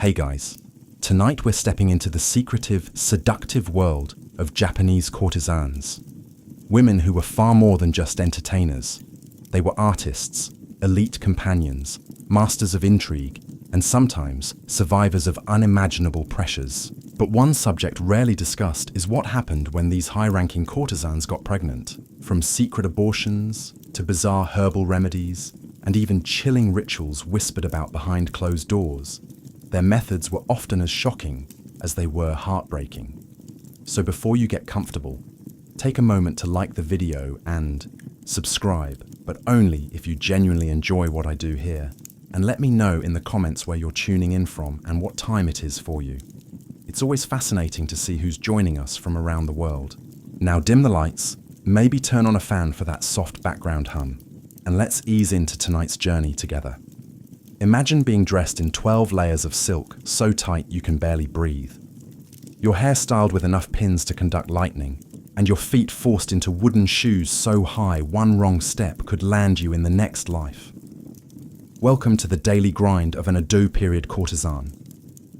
Hey guys, tonight we're stepping into the secretive, seductive world of Japanese courtesans. Women who were far more than just entertainers. They were artists, elite companions, masters of intrigue, and sometimes survivors of unimaginable pressures. But one subject rarely discussed is what happened when these high-ranking courtesans got pregnant. From secret abortions to bizarre herbal remedies, and even chilling rituals whispered about behind closed doors, their methods were often as shocking as they were heartbreaking. So before you get comfortable, take a moment to like the video and subscribe, but only if you genuinely enjoy what I do here. And let me know in the comments where you're tuning in from and what time it is for you. It's always fascinating to see who's joining us from around the world. Now dim the lights, maybe turn on a fan for that soft background hum, and let's ease into tonight's journey together. Imagine being dressed in 12 layers of silk, so tight you can barely breathe. Your hair styled with enough pins to conduct lightning, and your feet forced into wooden shoes so high one wrong step could land you in the next life. Welcome to the daily grind of an Edo-period courtesan.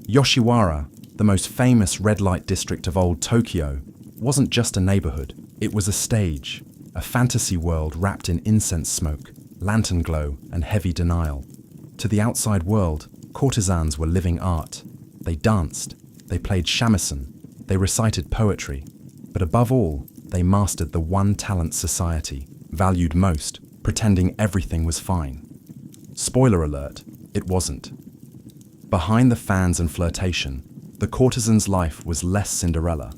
Yoshiwara, the most famous red light district of old Tokyo, wasn't just a neighborhood, it was a stage, a fantasy world wrapped in incense smoke, lantern glow, and heavy denial. To the outside world, courtesans were living art. They danced, they played shamisen, they recited poetry, but above all, they mastered the one talent society valued most, pretending everything was fine. Spoiler alert, it wasn't. Behind the fans and flirtation, the courtesan's life was less Cinderella,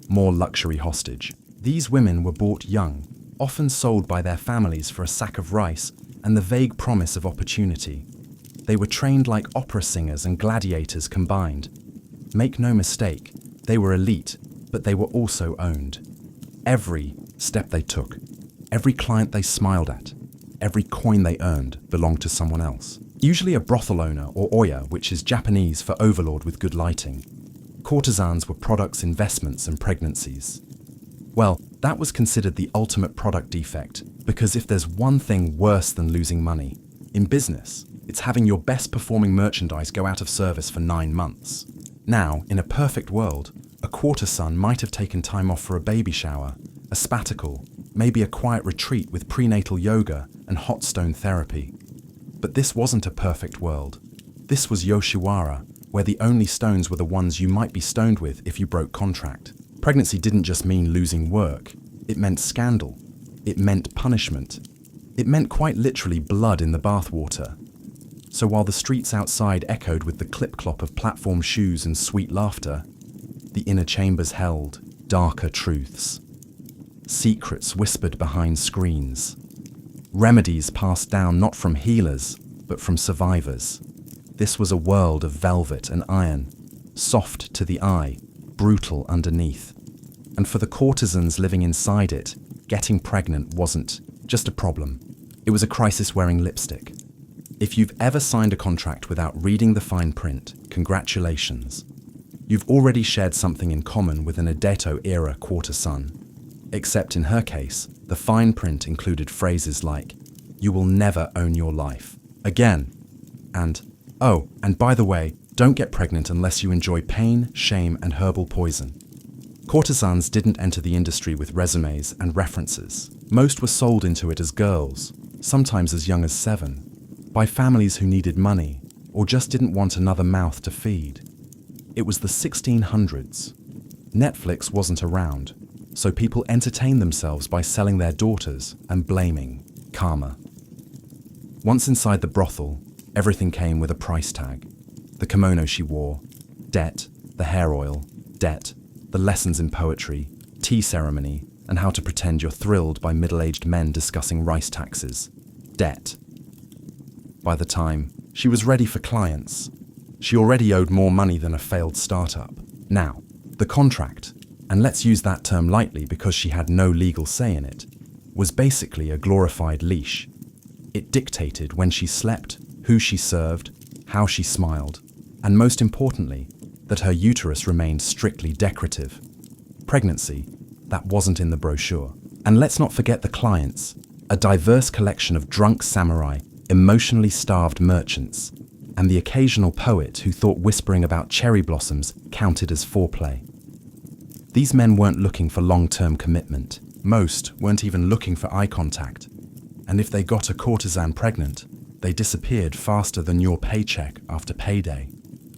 more luxury hostage. These women were bought young, often sold by their families for a sack of rice and the vague promise of opportunity. They were trained like opera singers and gladiators combined. Make no mistake, they were elite, but they were also owned. Every step they took, every client they smiled at, every coin they earned belonged to someone else. Usually a brothel owner or oya, which is Japanese for overlord with good lighting. Courtesans were products, investments, and pregnancies. Well, that was considered the ultimate product defect, because if there's one thing worse than losing money in business, it's having your best performing merchandise go out of service for 9 months. Now, in a perfect world, a courtesan might have taken time off for a baby shower, a spectacle, maybe a quiet retreat with prenatal yoga and hot stone therapy. But this wasn't a perfect world. This was Yoshiwara, where the only stones were the ones you might be stoned with if you broke contract. Pregnancy didn't just mean losing work. It meant scandal. It meant punishment. It meant quite literally blood in the bathwater. So while the streets outside echoed with the clip-clop of platform shoes and sweet laughter, the inner chambers held darker truths. Secrets whispered behind screens. Remedies passed down not from healers, but from survivors. This was a world of velvet and iron, soft to the eye, brutal underneath. And for the courtesans living inside it, getting pregnant wasn't just a problem. It was a crisis wearing lipstick. If you've ever signed a contract without reading the fine print, congratulations. You've already shared something in common with an Edo-Era courtesan. Except in her case, the fine print included phrases like, "You will never own your life again," and, "Oh, and by the way, don't get pregnant unless you enjoy pain, shame, and herbal poison." Courtesans didn't enter the industry with resumes and references. Most were sold into it as girls, sometimes as young as 7, by families who needed money or just didn't want another mouth to feed. It was the 1600s. Netflix wasn't around, so people entertained themselves by selling their daughters and blaming karma. Once inside the brothel, everything came with a price tag. The kimono she wore, debt, the hair oil, debt, the lessons in poetry, tea ceremony, and how to pretend you're thrilled by middle-aged men discussing rice taxes, debt. By the time she was ready for clients, she already owed more money than a failed startup. Now, the contract, and let's use that term lightly because she had no legal say in it, was basically a glorified leash. It dictated when she slept, who she served, how she smiled, and most importantly, that her uterus remained strictly decorative. Pregnancy, that wasn't in the brochure. And let's not forget the clients, a diverse collection of drunk samurai, emotionally starved merchants, and the occasional poet who thought whispering about cherry blossoms counted as foreplay. These men weren't looking for long-term commitment. Most weren't even looking for eye contact. And if they got a courtesan pregnant, they disappeared faster than your paycheck after payday.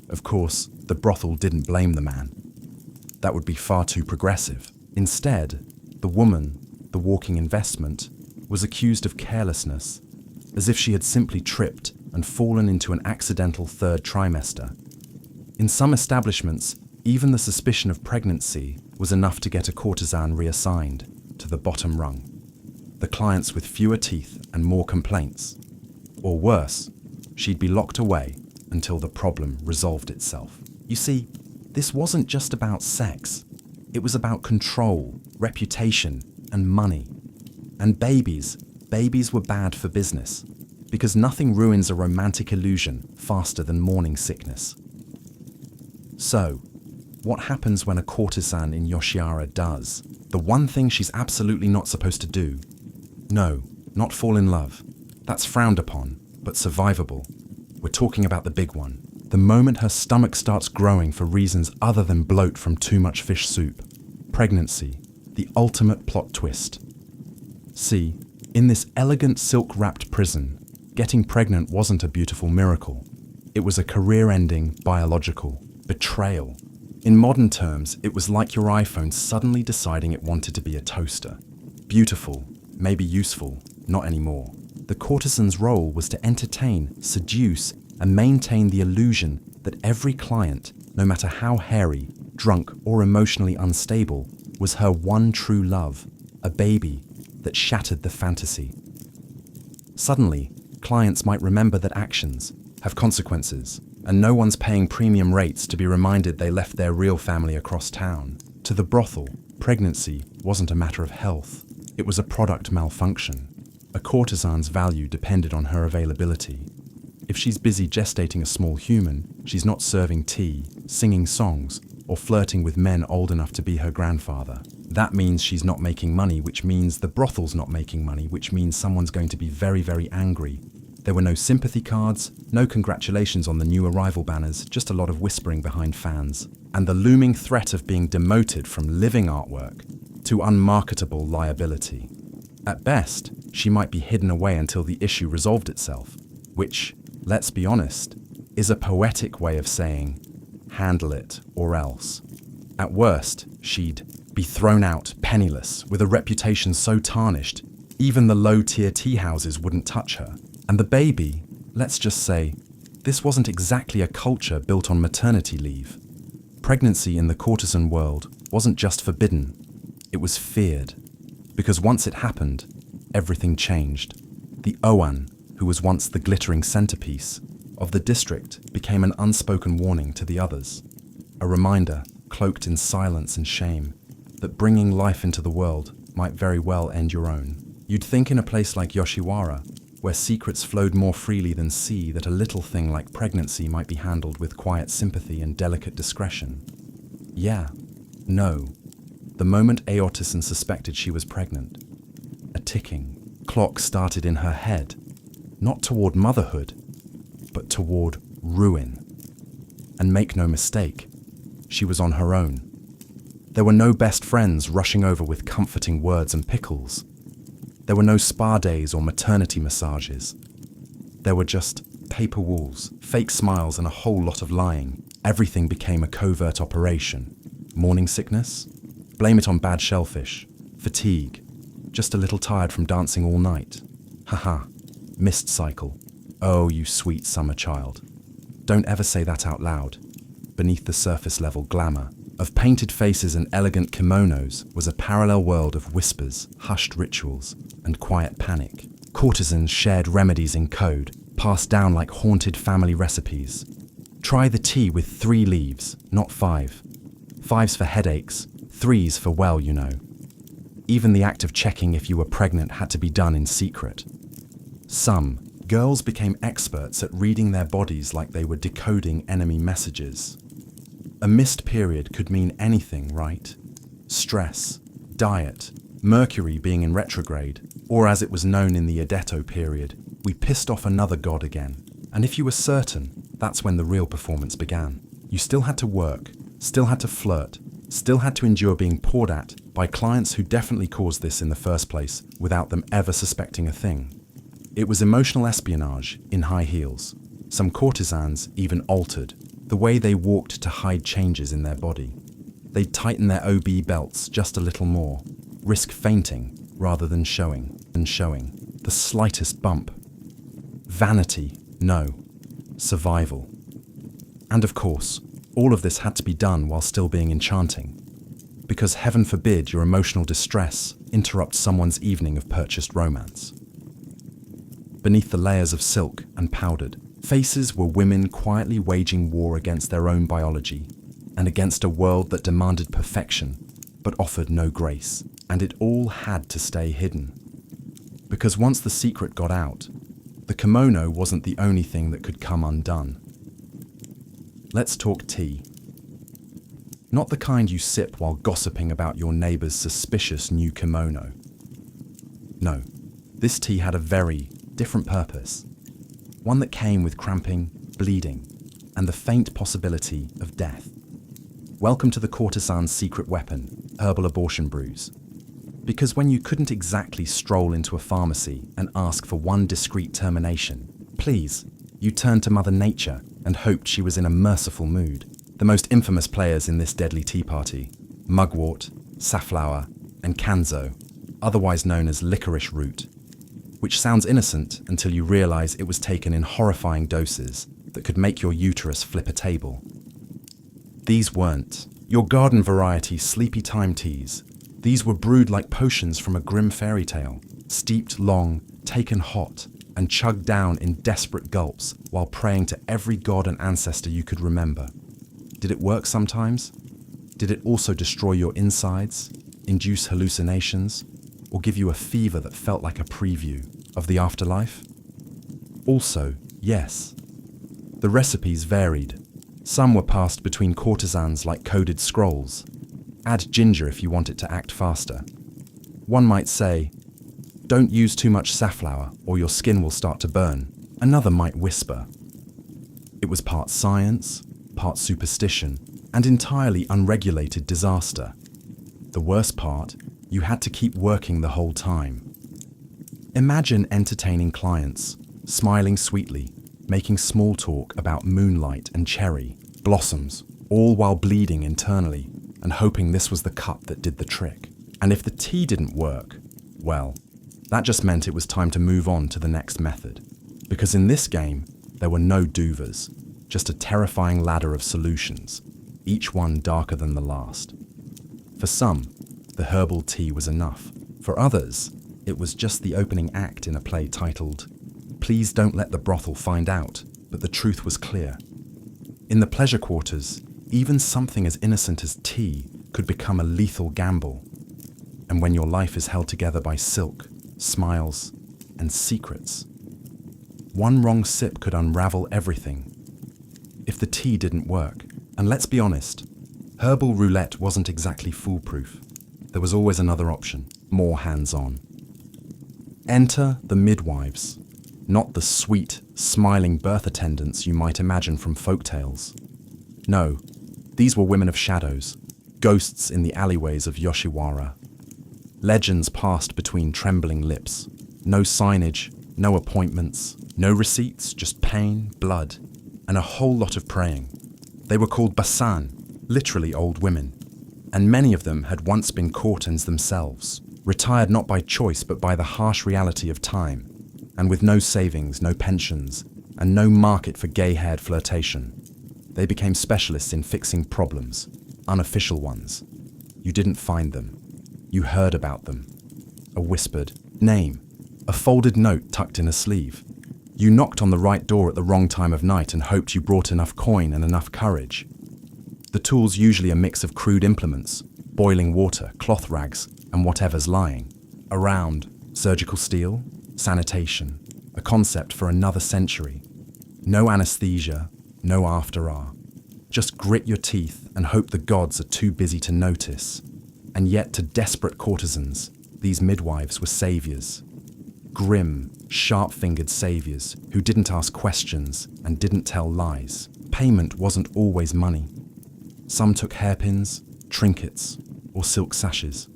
Of course, the brothel didn't blame the man. That would be far too progressive. Instead, the woman, the walking investment, was accused of carelessness, as if she had simply tripped and fallen into an accidental third trimester. In some establishments, even the suspicion of pregnancy was enough to get a courtesan reassigned to the bottom rung. The clients with fewer teeth and more complaints. Or worse, she'd be locked away until the problem resolved itself. You see, this wasn't just about sex. It was about control, reputation, and money. And babies were bad for business, because nothing ruins a romantic illusion faster than morning sickness. So, what happens when a courtesan in Yūjo does? The one thing she's absolutely not supposed to do. No, not fall in love. That's frowned upon, but survivable. We're talking about the big one. The moment her stomach starts growing for reasons other than bloat from too much fish soup. Pregnancy, the ultimate plot twist. See, in this elegant silk-wrapped prison, getting pregnant wasn't a beautiful miracle. It was a career-ending biological betrayal. In modern terms, it was like your iPhone suddenly deciding it wanted to be a toaster. Beautiful, maybe useful, not anymore. The courtesan's role was to entertain, seduce, and maintain the illusion that every client, no matter how hairy, drunk, or emotionally unstable, was her one true love, a baby that shattered the fantasy. Suddenly, clients might remember that actions have consequences, and no one's paying premium rates to be reminded they left their real family across town. To the brothel, pregnancy wasn't a matter of health. It was a product malfunction. A courtesan's value depended on her availability. If she's busy gestating a small human, she's not serving tea, singing songs, or flirting with men old enough to be her grandfather. That means she's not making money, which means the brothel's not making money, which means someone's going to be very, very angry. There were no sympathy cards, no congratulations on the new arrival banners, just a lot of whispering behind fans, and the looming threat of being demoted from living artwork to unmarketable liability. At best, she might be hidden away until the issue resolved itself, which, let's be honest, is a poetic way of saying, handle it or else. At worst, she'd be thrown out penniless, with a reputation so tarnished, even the low-tier tea houses wouldn't touch her. And the baby, let's just say, this wasn't exactly a culture built on maternity leave. Pregnancy in the courtesan world wasn't just forbidden, it was feared. Because once it happened, everything changed. The Oiran, who was once the glittering centerpiece of the district, became an unspoken warning to the others. A reminder, cloaked in silence and shame, that bringing life into the world might very well end your own. You'd think in a place like Yūjo, where secrets flowed more freely than sea, that a little thing like pregnancy might be handled with quiet sympathy and delicate discretion. Yeah, no. The moment Abortifacients suspected she was pregnant, a ticking clock started in her head, not toward motherhood, but toward ruin. And make no mistake, she was on her own. There were no best friends rushing over with comforting words and pickles. There were no spa days or maternity massages. There were just paper walls, fake smiles, and a whole lot of lying. Everything became a covert operation. Morning sickness? Blame it on bad shellfish. Fatigue? Just a little tired from dancing all night. Haha. Missed cycle. Oh, you sweet summer child. Don't ever say that out loud. Beneath the surface level glamour of painted faces and elegant kimonos was a parallel world of whispers, hushed rituals, and quiet panic. Courtesans shared remedies in code, passed down like haunted family recipes. Try the tea with 3 leaves, not 5. 5's for headaches, 3's for well, you know. Even the act of checking if you were pregnant had to be done in secret. Some girls became experts at reading their bodies like they were decoding enemy messages. A missed period could mean anything, right? Stress, diet, Mercury being in retrograde, or as it was known in the Edo-period, we pissed off another god again. And if you were certain That's when the real performance began. You still had to work, still had to flirt, still had to endure being poured at by clients who definitely caused this in the first place without them ever suspecting a thing. It was emotional espionage in high heels. Some courtesans even altered the way they walked to hide changes in their body. They'd tighten their OB belts just a little more, risk fainting rather than showing the slightest bump. Vanity, no. Survival. And of course, all of this had to be done while still being enchanting, because heaven forbid your emotional distress interrupt someone's evening of purchased romance. Beneath the layers of silk and powdered faces were women quietly waging war against their own biology and against a world that demanded perfection but offered no grace, and it all had to stay hidden. Because once the secret got out, the kimono wasn't the only thing that could come undone. Let's talk tea. Not the kind you sip while gossiping about your neighbor's suspicious new kimono. No, this tea had a very different purpose. One that came with cramping, bleeding, and the faint possibility of death. Welcome to the courtesan's secret weapon, herbal abortion brews. Because when you couldn't exactly stroll into a pharmacy and ask for one discreet termination, please, you turned to Mother Nature and hoped she was in a merciful mood. The most infamous players in this deadly tea party, mugwort, safflower, and kanzo, otherwise known as licorice root, which sounds innocent until you realize it was taken in horrifying doses that could make your uterus flip a table. These weren't your garden variety sleepy time teas. These were brewed like potions from a grim fairy tale, steeped long, taken hot, and chugged down in desperate gulps while praying to every god and ancestor you could remember. Did it work sometimes? Did it also destroy your insides, induce hallucinations, or give you a fever that felt like a preview of the afterlife? Also, yes, the recipes varied. Some were passed between courtesans like coded scrolls. Add ginger if you want it to act faster. One might say, don't use too much safflower or your skin will start to burn. Another might whisper. It was part science, part superstition, and entirely unregulated disaster. The worst part, you had to keep working the whole time. Imagine entertaining clients, smiling sweetly, making small talk about moonlight and cherry blossoms, all while bleeding internally and hoping this was the cup that did the trick. And if the tea didn't work, well, that just meant it was time to move on to the next method. Because in this game, there were no duvas, just a terrifying ladder of solutions, each one darker than the last. For some, the herbal tea was enough. For others, it was just the opening act in a play titled, Please Don't Let the Brothel Find Out, but the truth was clear. In the pleasure quarters, even something as innocent as tea could become a lethal gamble. And when your life is held together by silk, smiles, and secrets, one wrong sip could unravel everything. If the tea didn't work, and let's be honest, herbal roulette wasn't exactly foolproof. There was always another option, more hands-on. Enter the midwives, not the sweet, smiling birth attendants you might imagine from folktales. No, these were women of shadows, ghosts in the alleyways of Yoshiwara. Legends passed between trembling lips. No signage, no appointments, no receipts, just pain, blood, and a whole lot of praying. They were called basan, literally old women, and many of them had once been courtesans themselves, retired not by choice but by the harsh reality of time, and with no savings, no pensions, and no market for gay-haired flirtation. They became specialists in fixing problems, unofficial ones. You didn't find them. You heard about them. A whispered name, a folded note tucked in a sleeve. You knocked on the right door at the wrong time of night and hoped you brought enough coin and enough courage. The tool's usually a mix of crude implements, boiling water, cloth rags, and whatever's lying around. Surgical steel, sanitation, a concept for another century. No anesthesia, no after-hour. Just grit your teeth and hope the gods are too busy to notice. And yet to desperate courtesans, these midwives were saviors. Grim, sharp-fingered saviors who didn't ask questions and didn't tell lies. Payment wasn't always money. Some took hairpins, trinkets, or silk sashes.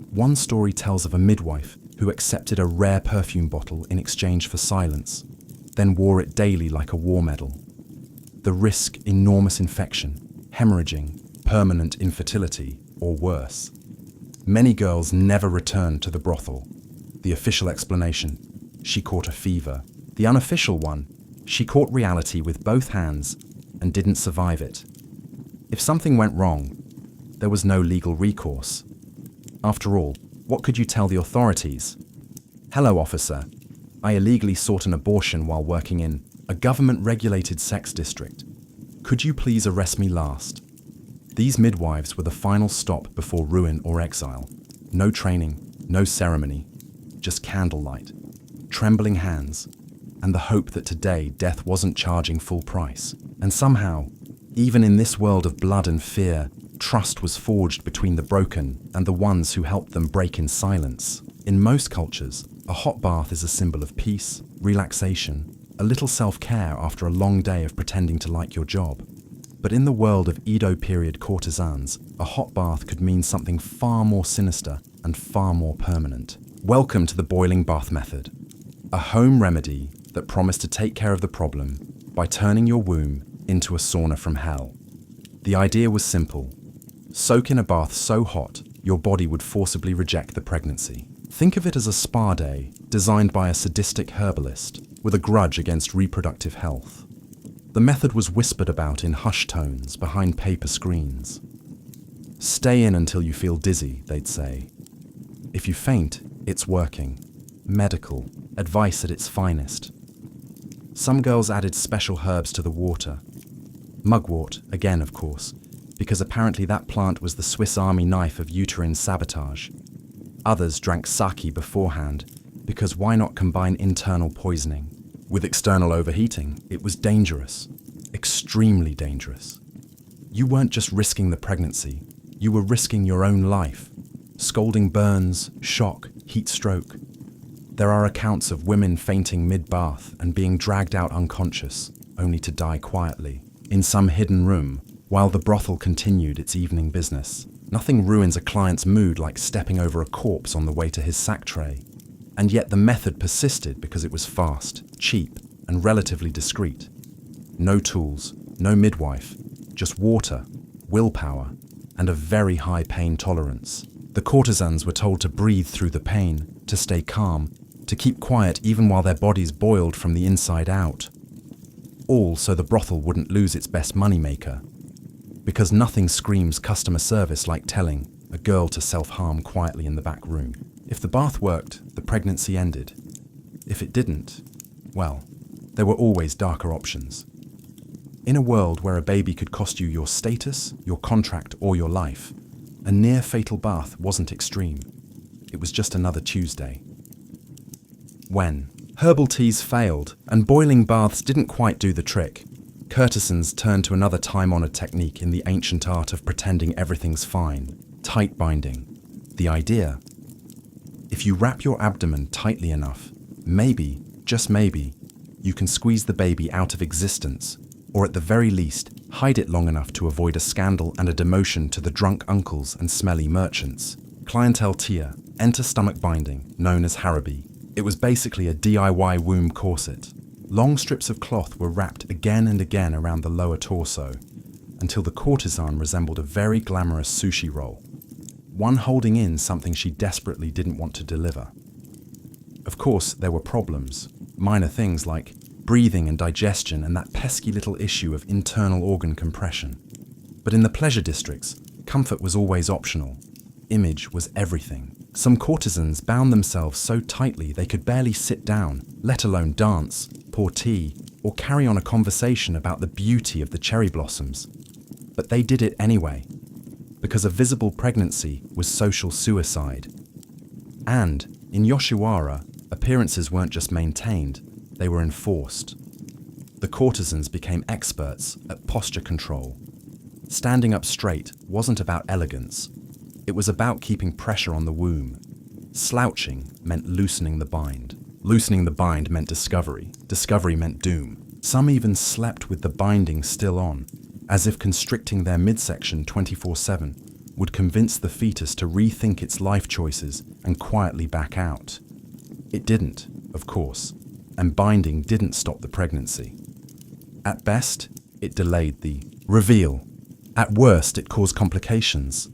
One story tells of a midwife who accepted a rare perfume bottle in exchange for silence, then wore it daily like a war medal. The risk: enormous infection, hemorrhaging, permanent infertility, or worse. Many girls never returned to the brothel. The official explanation: she caught a fever. The unofficial one: she caught reality with both hands and didn't survive it. If something went wrong, there was no legal recourse. After all, what could you tell the authorities? "Hello, officer. I illegally sought an abortion while working in a government-regulated sex district. Could you please arrest me last?" These midwives were the final stop before ruin or exile. No training, no ceremony, just candlelight, trembling hands, and the hope that today death wasn't charging full price. And somehow, even in this world of blood and fear, trust was forged between the broken and the ones who helped them break in silence. In most cultures, a hot bath is a symbol of peace, relaxation, a little self-care after a long day of pretending to like your job. But in the world of Edo-period courtesans, a hot bath could mean something far more sinister and far more permanent. Welcome to the boiling bath method, a home remedy that promised to take care of the problem by turning your womb into a sauna from hell. The idea was simple: soak in a bath so hot your body would forcibly reject the pregnancy. Think of it as a spa day designed by a sadistic herbalist with a grudge against reproductive health. The method was whispered about in hushed tones behind paper screens. "Stay in until you feel dizzy," they'd say. If you faint, it's working. Medical advice at its finest. Some girls added special herbs to the water. Mugwort, again of course, because apparently that plant was the Swiss Army knife of uterine sabotage. Others drank sake beforehand, because why not combine internal poisoning with external overheating? It was dangerous, extremely dangerous. You weren't just risking the pregnancy, you were risking your own life. Scalding burns, shock, heat stroke. There are accounts of women fainting mid-bath and being dragged out unconscious, only to die quietly, in some hidden room, while the brothel continued its evening business. Nothing ruins a client's mood like stepping over a corpse on the way to his sack tray. And yet the method persisted because it was fast, cheap, and relatively discreet. No tools, no midwife, just water, willpower, and a very high pain tolerance. The courtesans were told to breathe through the pain, to stay calm, to keep quiet even while their bodies boiled from the inside out. All so the brothel wouldn't lose its best moneymaker. Because nothing screams customer service like telling a girl to self-harm quietly in the back room. If the bath worked, the pregnancy ended. If it didn't, well, there were always darker options. In a world where a baby could cost you your status, your contract, or your life, a near-fatal bath wasn't extreme. It was just another Tuesday. When herbal teas failed and boiling baths didn't quite do the trick, Courtesans turned to another time-honored technique in the ancient art of pretending everything's fine: tight binding. The idea: if you wrap your abdomen tightly enough, maybe, just maybe, you can squeeze the baby out of existence, or at the very least, hide it long enough to avoid a scandal and a demotion to the drunk uncles and smelly merchants. Clientele tier, enter stomach binding, known as Herbal. It was basically a DIY womb corset. Long strips of cloth were wrapped again and again around the lower torso, until the courtesan resembled a very glamorous sushi roll, one holding in something she desperately didn't want to deliver. Of course, there were problems, minor things like breathing and digestion and that pesky little issue of internal organ compression. But in the pleasure districts, comfort was always optional. Image was everything. Some courtesans bound themselves so tightly they could barely sit down, let alone dance, pour tea, or carry on a conversation about the beauty of the cherry blossoms. But they did it anyway, because a visible pregnancy was social suicide. And, in Yūjo-Era, appearances weren't just maintained, they were enforced. The courtesans became experts at posture control. Standing up straight wasn't about elegance. It was about keeping pressure on the womb. Slouching meant loosening the bind. Loosening the bind meant discovery. Discovery meant doom. Some even slept with the binding still on, as if constricting their midsection 24/7 would convince the fetus to rethink its life choices and quietly back out. It didn't, of course, and binding didn't stop the pregnancy. At best, it delayed the reveal. At worst, it caused complications.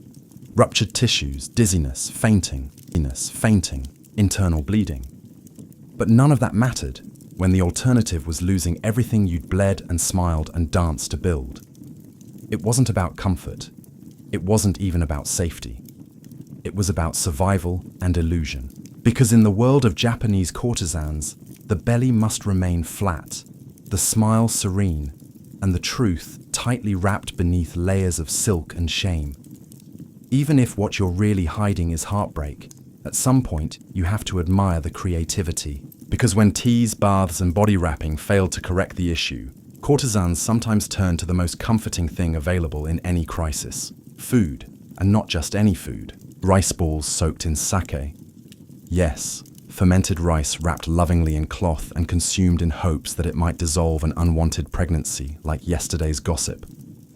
Ruptured tissues, dizziness, fainting, internal bleeding. But none of that mattered when the alternative was losing everything you'd bled and smiled and danced to build. It wasn't about comfort. It wasn't even about safety. It was about survival and illusion. Because in the world of Japanese courtesans, the belly must remain flat, the smile serene, and the truth tightly wrapped beneath layers of silk and shame. Even if what you're really hiding is heartbreak, at some point you have to admire the creativity. Because when teas, baths, and body wrapping failed to correct the issue, courtesans sometimes turned to the most comforting thing available in any crisis: food, and not just any food. Rice balls soaked in sake. Yes, fermented rice wrapped lovingly in cloth and consumed in hopes that it might dissolve an unwanted pregnancy like yesterday's gossip.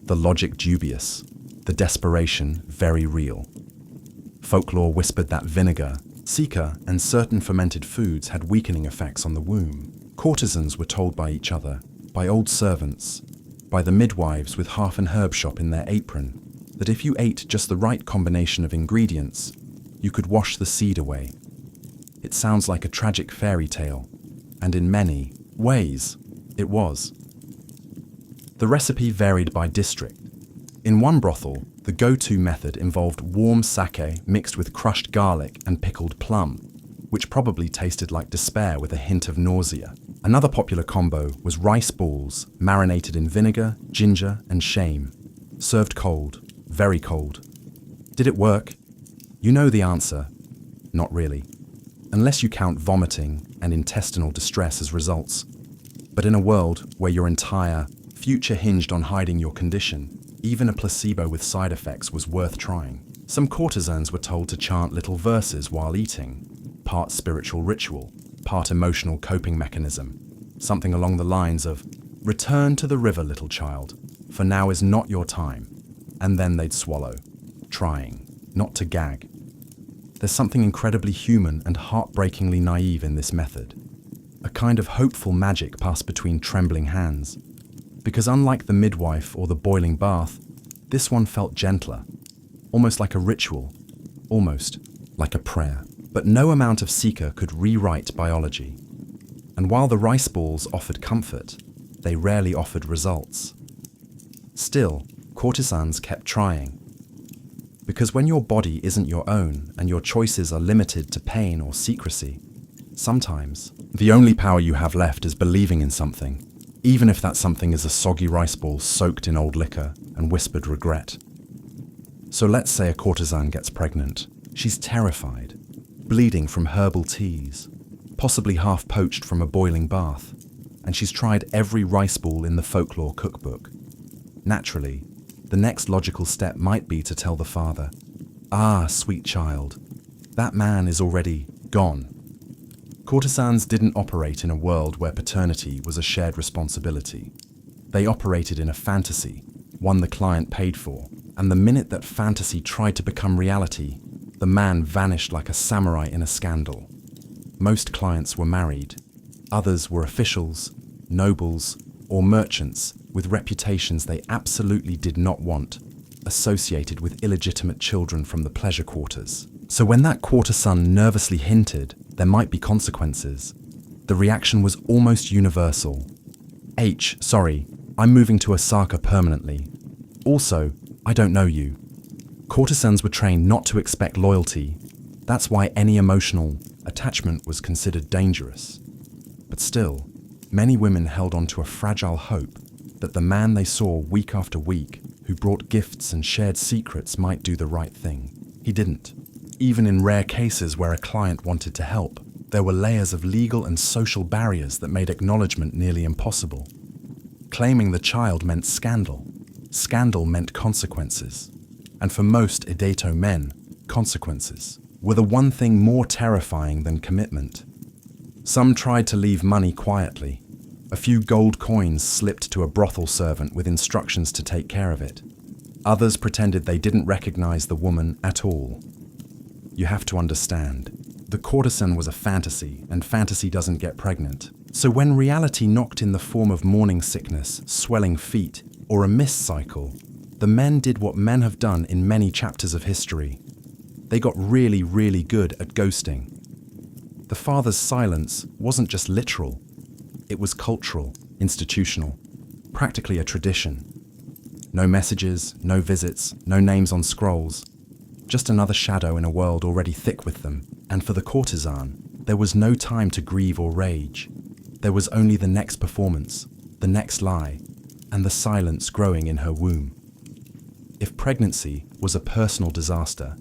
The logic dubious, the desperation very real. Folklore whispered that vinegar, sika, and certain fermented foods had weakening effects on the womb. Courtesans were told by each other, by old servants, by the midwives with half an herb shop in their apron, that if you ate just the right combination of ingredients, you could wash the seed away. It sounds like a tragic fairy tale, and in many ways, it was. The recipe varied by district. In one brothel, the go-to method involved warm sake mixed with crushed garlic and pickled plum, which probably tasted like despair with a hint of nausea. Another popular combo was rice balls marinated in vinegar, ginger, and shame, served cold, very cold. Did it work? You know the answer. Not really. Unless you count vomiting and intestinal distress as results. But in a world where your entire future hinged on hiding your condition, even a placebo with side effects was worth trying. Some courtesans were told to chant little verses while eating, part spiritual ritual, part emotional coping mechanism, something along the lines of, "Return to the river, little child, for now is not your time," and then they'd swallow, trying not to gag. There's something incredibly human and heartbreakingly naive in this method, a kind of hopeful magic passed between trembling hands. Because unlike the midwife or the boiling bath, this one felt gentler, almost like a ritual, almost like a prayer. But no amount of sika could rewrite biology. And while the rice balls offered comfort, they rarely offered results. Still, courtesans kept trying. Because when your body isn't your own and your choices are limited to pain or secrecy, sometimes the only power you have left is believing in something, even if that something is a soggy rice ball soaked in old liquor and whispered regret. So let's say a courtesan gets pregnant. She's terrified, bleeding from herbal teas, possibly half poached from a boiling bath, and she's tried every rice ball in the folklore cookbook. Naturally, the next logical step might be to tell the father, "Ah, sweet child, that man is already gone." Courtesans didn't operate in a world where paternity was a shared responsibility. They operated in a fantasy, one the client paid for, and the minute that fantasy tried to become reality, the man vanished like a samurai in a scandal. Most clients were married. Others were officials, nobles, or merchants with reputations they absolutely did not want, associated with illegitimate children from the pleasure quarters. So when that courtesan nervously hinted there might be consequences, the reaction was almost universal. Sorry, I'm moving to Osaka permanently. Also, I don't know you. Courtesans were trained not to expect loyalty. That's why any emotional attachment was considered dangerous. But still, many women held on to a fragile hope that the man they saw week after week, who brought gifts and shared secrets, might do the right thing. He didn't. Even in rare cases where a client wanted to help, there were layers of legal and social barriers that made acknowledgement nearly impossible. Claiming the child meant scandal. Scandal meant consequences. And for most Edo men, consequences were the one thing more terrifying than commitment. Some tried to leave money quietly. A few gold coins slipped to a brothel servant with instructions to take care of it. Others pretended they didn't recognize the woman at all. You have to understand, the courtesan was a fantasy, and fantasy doesn't get pregnant. So when reality knocked in the form of morning sickness, swelling feet, or a missed cycle, the men did what men have done in many chapters of history. They got really, really good at ghosting. The father's silence wasn't just literal. It was cultural, institutional, practically a tradition. No messages, no visits, no names on scrolls. Just another shadow in a world already thick with them. And for the courtesan, there was no time to grieve or rage. There was only the next performance, the next lie, and the silence growing in her womb. If pregnancy was a personal disaster,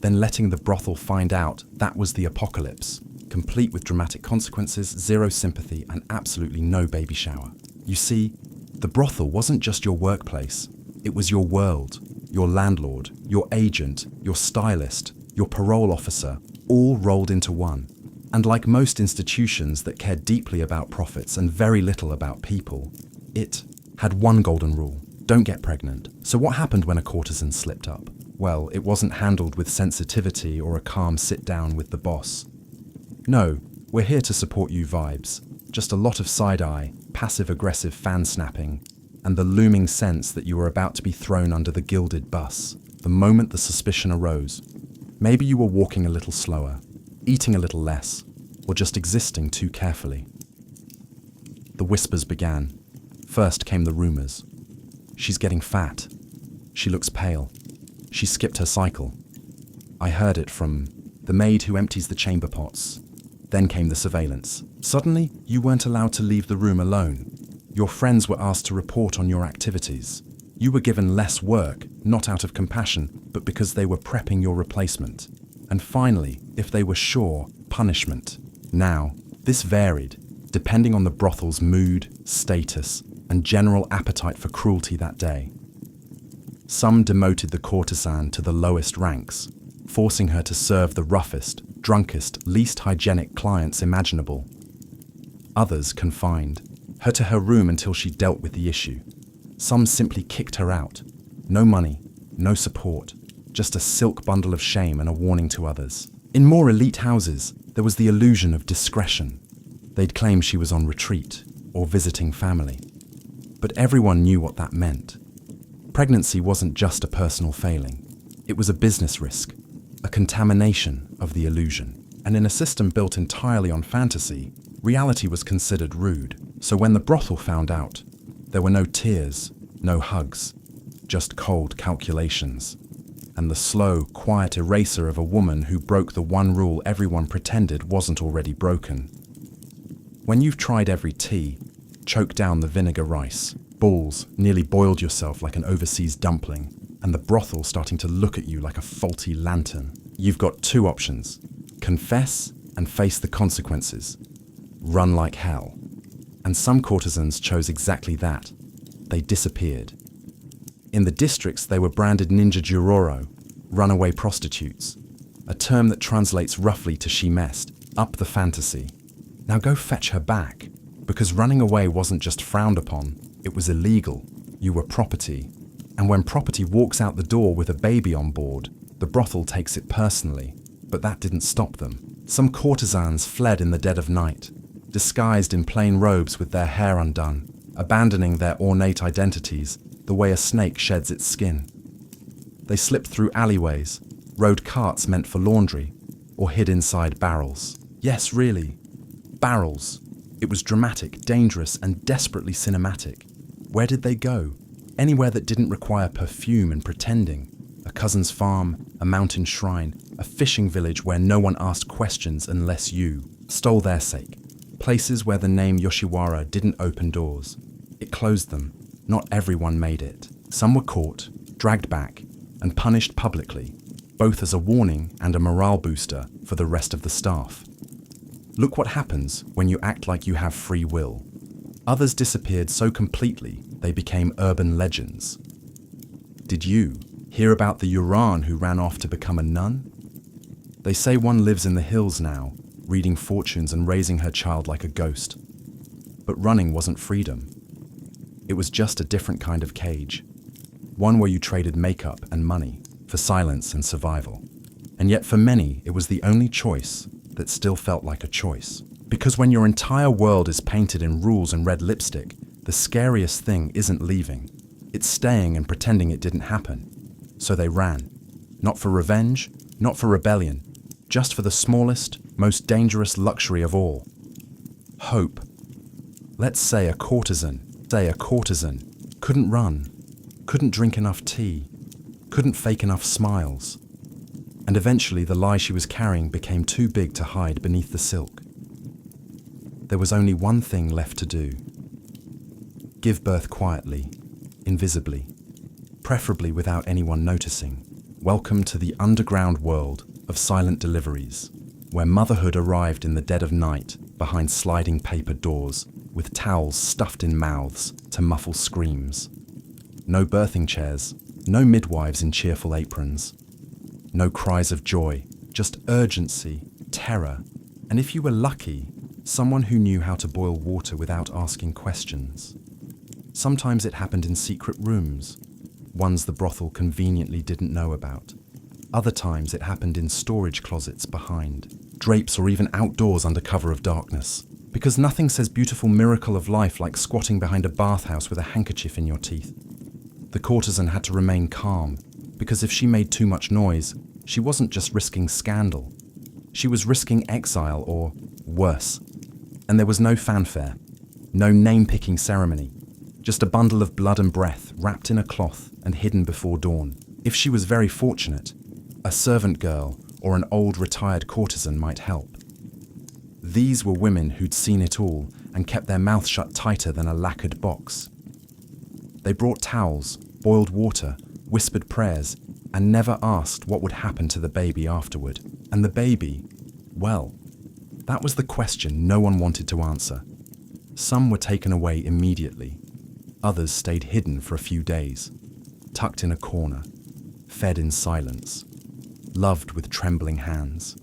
then letting the brothel find out that was the apocalypse, complete with dramatic consequences, zero sympathy, and absolutely no baby shower. You see, the brothel wasn't just your workplace. It was your world, your landlord, your agent, your stylist, your parole officer, all rolled into one. And like most institutions that care deeply about profits and very little about people, it had one golden rule: don't get pregnant. So what happened when a courtesan slipped up? Well, it wasn't handled with sensitivity or a calm sit-down with the boss. No, we're here to support you vibes. Just a lot of side-eye, passive-aggressive fan-snapping, and the looming sense that you were about to be thrown under the gilded bus the moment the suspicion arose. Maybe you were walking a little slower, eating a little less, or just existing too carefully. The whispers began. First came the rumors. She's getting fat. She looks pale. She skipped her cycle. I heard it from the maid who empties the chamber pots. Then came the surveillance. Suddenly, you weren't allowed to leave the room alone. Your friends were asked to report on your activities. You were given less work, not out of compassion, but because they were prepping your replacement. And finally, if they were sure, punishment. Now, this varied, depending on the brothel's mood, status, and general appetite for cruelty that day. Some demoted the courtesan to the lowest ranks, forcing her to serve the roughest, drunkest, least hygienic clients imaginable. Others confined her to her room until she dealt with the issue. Some simply kicked her out. No money, no support, just a silk bundle of shame and a warning to others. In more elite houses, there was the illusion of discretion. They'd claim she was on retreat or visiting family. But everyone knew what that meant. Pregnancy wasn't just a personal failing. It was a business risk, a contamination of the illusion. And in a system built entirely on fantasy, reality was considered rude. So when the brothel found out, there were no tears, no hugs, just cold calculations, and the slow, quiet eraser of a woman who broke the one rule everyone pretended wasn't already broken. When you've tried every tea, choked down the vinegar rice, balls, nearly boiled yourself like an overseas dumpling, and the brothel starting to look at you like a faulty lantern, you've got two options: confess and face the consequences. Run like hell. And some courtesans chose exactly that. They disappeared. In the districts, they were branded ninja juroro, runaway prostitutes, a term that translates roughly to she messed up the fantasy. Now go fetch her back, because running away wasn't just frowned upon, it was illegal. You were property. And when property walks out the door with a baby on board, the brothel takes it personally. But that didn't stop them. Some courtesans fled in the dead of night, disguised in plain robes with their hair undone, abandoning their ornate identities the way a snake sheds its skin. They slipped through alleyways, rode carts meant for laundry, or hid inside barrels. Yes, really, barrels. It was dramatic, dangerous, and desperately cinematic. Where did they go? Anywhere that didn't require perfume and pretending. A cousin's farm, a mountain shrine, a fishing village where no one asked questions unless you stole their sake. Places where the name Yoshiwara didn't open doors. It closed them. Not everyone made it. Some were caught, dragged back, and punished publicly, both as a warning and a morale booster for the rest of the staff. Look what happens when you act like you have free will. Others disappeared so completely they became urban legends. Did you hear about the Oiran who ran off to become a nun? They say one lives in the hills now, reading fortunes and raising her child like a ghost. But running wasn't freedom. It was just a different kind of cage. One where you traded makeup and money for silence and survival. And yet for many, it was the only choice that still felt like a choice. Because when your entire world is painted in rules and red lipstick, the scariest thing isn't leaving. It's staying and pretending it didn't happen. So they ran. Not for revenge, not for rebellion, just for the smallest, most dangerous luxury of all. Hope. Let's say a courtesan couldn't run, couldn't drink enough tea, couldn't fake enough smiles. And eventually the lie she was carrying became too big to hide beneath the silk. There was only one thing left to do. Give birth quietly, invisibly, preferably without anyone noticing. Welcome to the underground world of silent deliveries, where motherhood arrived in the dead of night behind sliding paper doors, with towels stuffed in mouths to muffle screams. No birthing chairs, no midwives in cheerful aprons. No cries of joy, just urgency, terror, and if you were lucky, someone who knew how to boil water without asking questions. Sometimes it happened in secret rooms, ones the brothel conveniently didn't know about. Other times it happened in storage closets behind, drapes or even outdoors under cover of darkness. Because nothing says beautiful miracle of life like squatting behind a bathhouse with a handkerchief in your teeth. The courtesan had to remain calm, because if she made too much noise, she wasn't just risking scandal. She was risking exile or worse. And there was no fanfare, no name-picking ceremony, just a bundle of blood and breath wrapped in a cloth and hidden before dawn. If she was very fortunate, a servant girl or an old retired courtesan might help. These were women who'd seen it all and kept their mouth shut tighter than a lacquered box. They brought towels, boiled water, whispered prayers, and never asked what would happen to the baby afterward. And the baby, well, that was the question no one wanted to answer. Some were taken away immediately. Others stayed hidden for a few days, tucked in a corner, fed in silence, loved with trembling hands.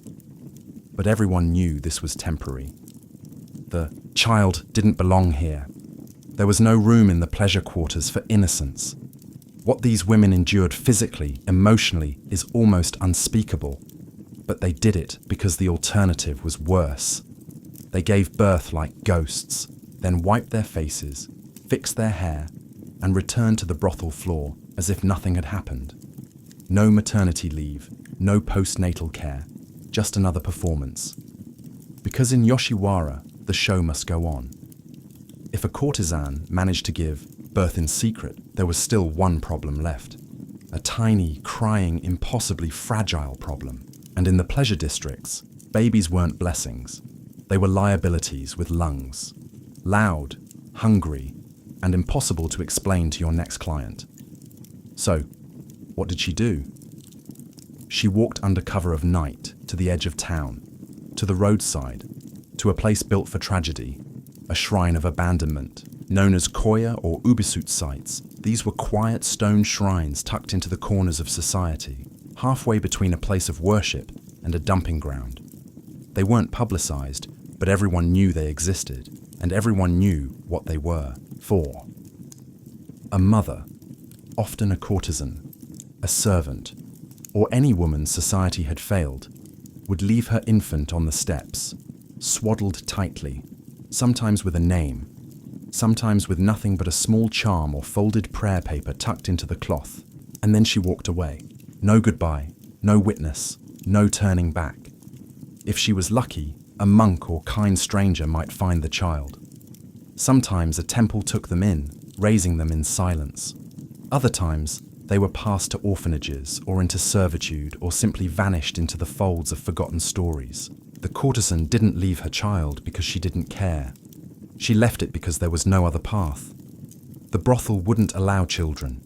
But everyone knew this was temporary. The child didn't belong here. There was no room in the pleasure quarters for innocence. What these women endured physically, emotionally, is almost unspeakable. But they did it because the alternative was worse. They gave birth like ghosts, then wiped their faces, fixed their hair, and returned to the brothel floor as if nothing had happened. No maternity leave, no postnatal care, just another performance. Because in Yoshiwara, the show must go on. If a courtesan managed to give birth in secret, there was still one problem left. A tiny, crying, impossibly fragile problem. And in the pleasure districts, babies weren't blessings. They were liabilities with lungs. Loud, hungry, and impossible to explain to your next client. So, what did she do? She walked under cover of night to the edge of town, to the roadside, to a place built for tragedy, a shrine of abandonment, known as koya or ubisut sites. These were quiet stone shrines tucked into the corners of society, halfway between a place of worship and a dumping ground. They weren't publicized, but everyone knew they existed, and everyone knew what they were for. A mother, often a courtesan, a servant, or any woman society had failed, would leave her infant on the steps, swaddled tightly, sometimes with a name, sometimes with nothing but a small charm or folded prayer paper tucked into the cloth, and then she walked away. No goodbye, no witness, no turning back. If she was lucky, a monk or kind stranger might find the child. Sometimes a temple took them in, raising them in silence. Other times, they were passed to orphanages or into servitude or simply vanished into the folds of forgotten stories. The courtesan didn't leave her child because she didn't care. She left it because there was no other path. The brothel wouldn't allow children.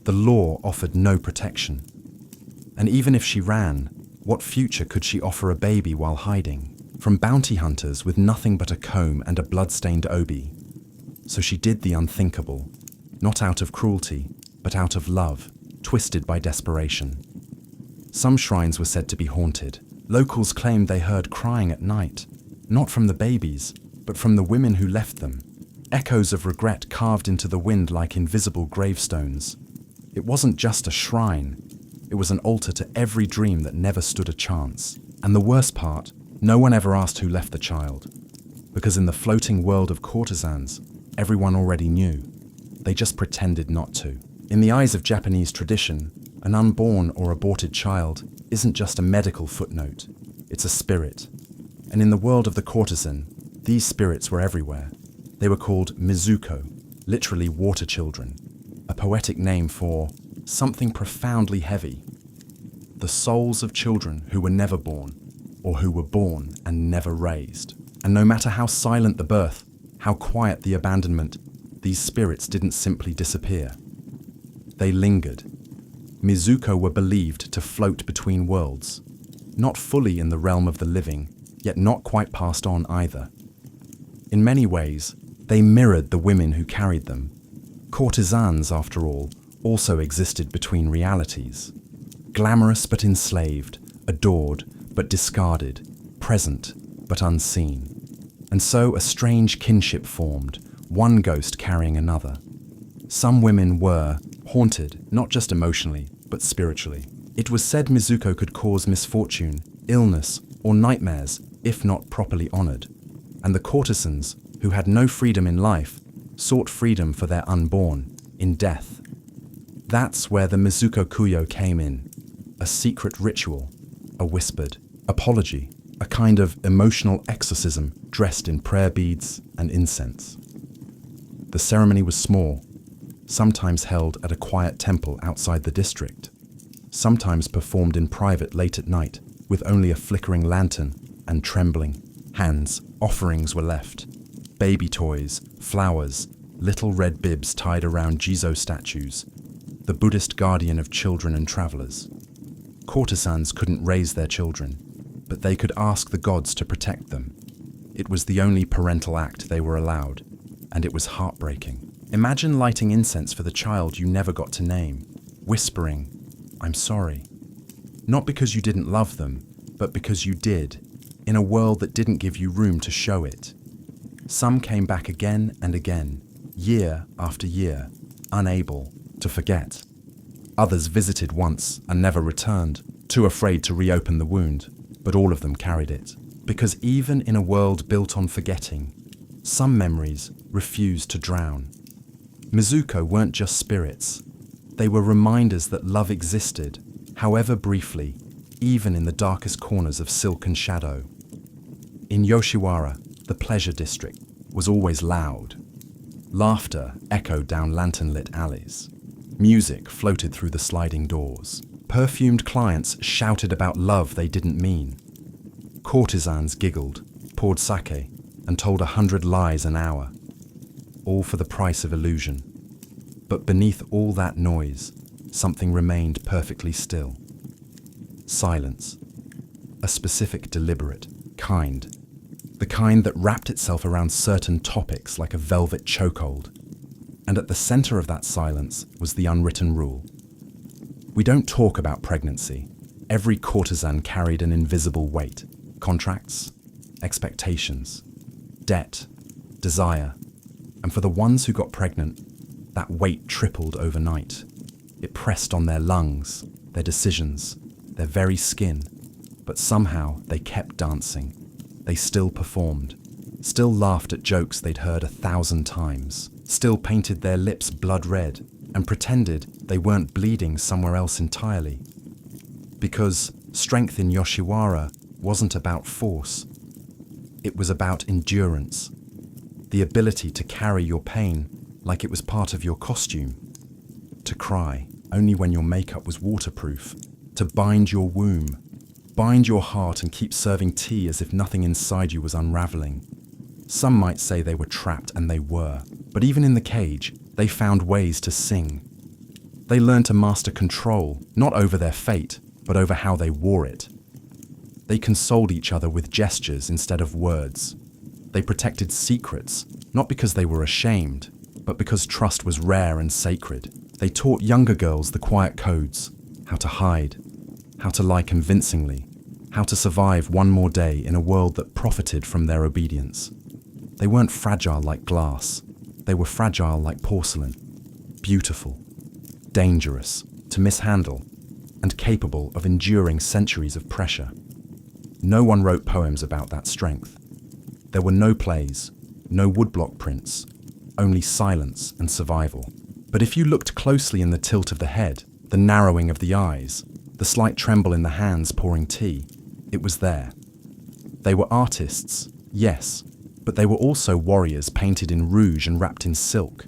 The law offered no protection. And even if she ran, what future could she offer a baby while hiding from bounty hunters with nothing but a comb and a blood-stained obi? So she did the unthinkable, not out of cruelty, but out of love, twisted by desperation. Some shrines were said to be haunted. Locals claimed they heard crying at night, Not from the babies, but from the women who left them. Echoes of regret carved into the wind like invisible gravestones. It wasn't just a shrine. It was an altar to every dream that never stood a chance. And the worst part, no one ever asked who left the child. Because in the floating world of courtesans, everyone already knew. They just pretended not to. In the eyes of Japanese tradition, an unborn or aborted child isn't just a medical footnote, it's a spirit. And in the world of the courtesan, these spirits were everywhere. They were called Mizuko, literally water children, a poetic name for something profoundly heavy. The souls of children who were never born, or who were born and never raised. And no matter how silent the birth, how quiet the abandonment, these spirits didn't simply disappear. They lingered. Mizuko were believed to float between worlds, not fully in the realm of the living, yet not quite passed on either. In many ways, they mirrored the women who carried them. Courtesans, after all, also existed between realities. Glamorous but enslaved, adored but discarded, present but unseen. And so a strange kinship formed, one ghost carrying another. Some women were haunted, not just emotionally, but spiritually. It was said Mizuko could cause misfortune, illness, or nightmares if not properly honored. And the courtesans, who had no freedom in life, sought freedom for their unborn, in death. That's where the Mizuko Kuyo came in. A secret ritual, a whispered apology, a kind of emotional exorcism dressed in prayer beads and incense. The ceremony was small, sometimes held at a quiet temple outside the district, sometimes performed in private late at night with only a flickering lantern and trembling hands. Offerings were left. Baby toys, flowers, little red bibs tied around Yūjo statues, the Buddhist guardian of children and travelers. Courtesans couldn't raise their children, but they could ask the gods to protect them. It was the only parental act they were allowed, and it was heartbreaking. Imagine lighting incense for the child you never got to name, whispering, "I'm sorry." Not because you didn't love them, but because you did, in a world that didn't give you room to show it. Some came back again and again, year after year, unable to forget. Others visited once and never returned, too afraid to reopen the wound, but all of them carried it. Because even in a world built on forgetting, some memories refused to drown. Mizuko weren't just spirits. They were reminders that love existed, however briefly, even in the darkest corners of silk and shadow. In Yoshiwara, the pleasure district was always loud. Laughter echoed down lantern-lit alleys. Music floated through the sliding doors. Perfumed clients shouted about love they didn't mean. Courtesans giggled, poured sake, and told 100 lies an hour, all for the price of illusion. But beneath all that noise, something remained perfectly still. Silence. A specific, deliberate kind. The kind that wrapped itself around certain topics like a velvet chokehold. And at the center of that silence was the unwritten rule. We don't talk about pregnancy. Every courtesan carried an invisible weight. Contracts, expectations, debt, desire. And for the ones who got pregnant, that weight tripled overnight. It pressed on their lungs, their decisions, their very skin. But somehow they kept dancing. They still performed, still laughed at jokes they'd heard 1,000 times, still painted their lips blood red and pretended they weren't bleeding somewhere else entirely. Because strength in Yoshiwara wasn't about force. It was about endurance, the ability to carry your pain like it was part of your costume, to cry only when your makeup was waterproof, to bind your womb, bind your heart and keep serving tea as if nothing inside you was unraveling. Some might say they were trapped, and they were, but even in the cage, they found ways to sing. They learned to master control, not over their fate, but over how they wore it. They consoled each other with gestures instead of words. They protected secrets, not because they were ashamed, but because trust was rare and sacred. They taught younger girls the quiet codes, how to hide, how to lie convincingly, how to survive one more day in a world that profited from their obedience. They weren't fragile like glass. They were fragile like porcelain, beautiful, dangerous to mishandle, and capable of enduring centuries of pressure. No one wrote poems about that strength. There were no plays, no woodblock prints, only silence and survival. But if you looked closely in the tilt of the head, the narrowing of the eyes, the slight tremble in the hands pouring tea, it was there. They were artists, yes, but they were also warriors painted in rouge and wrapped in silk.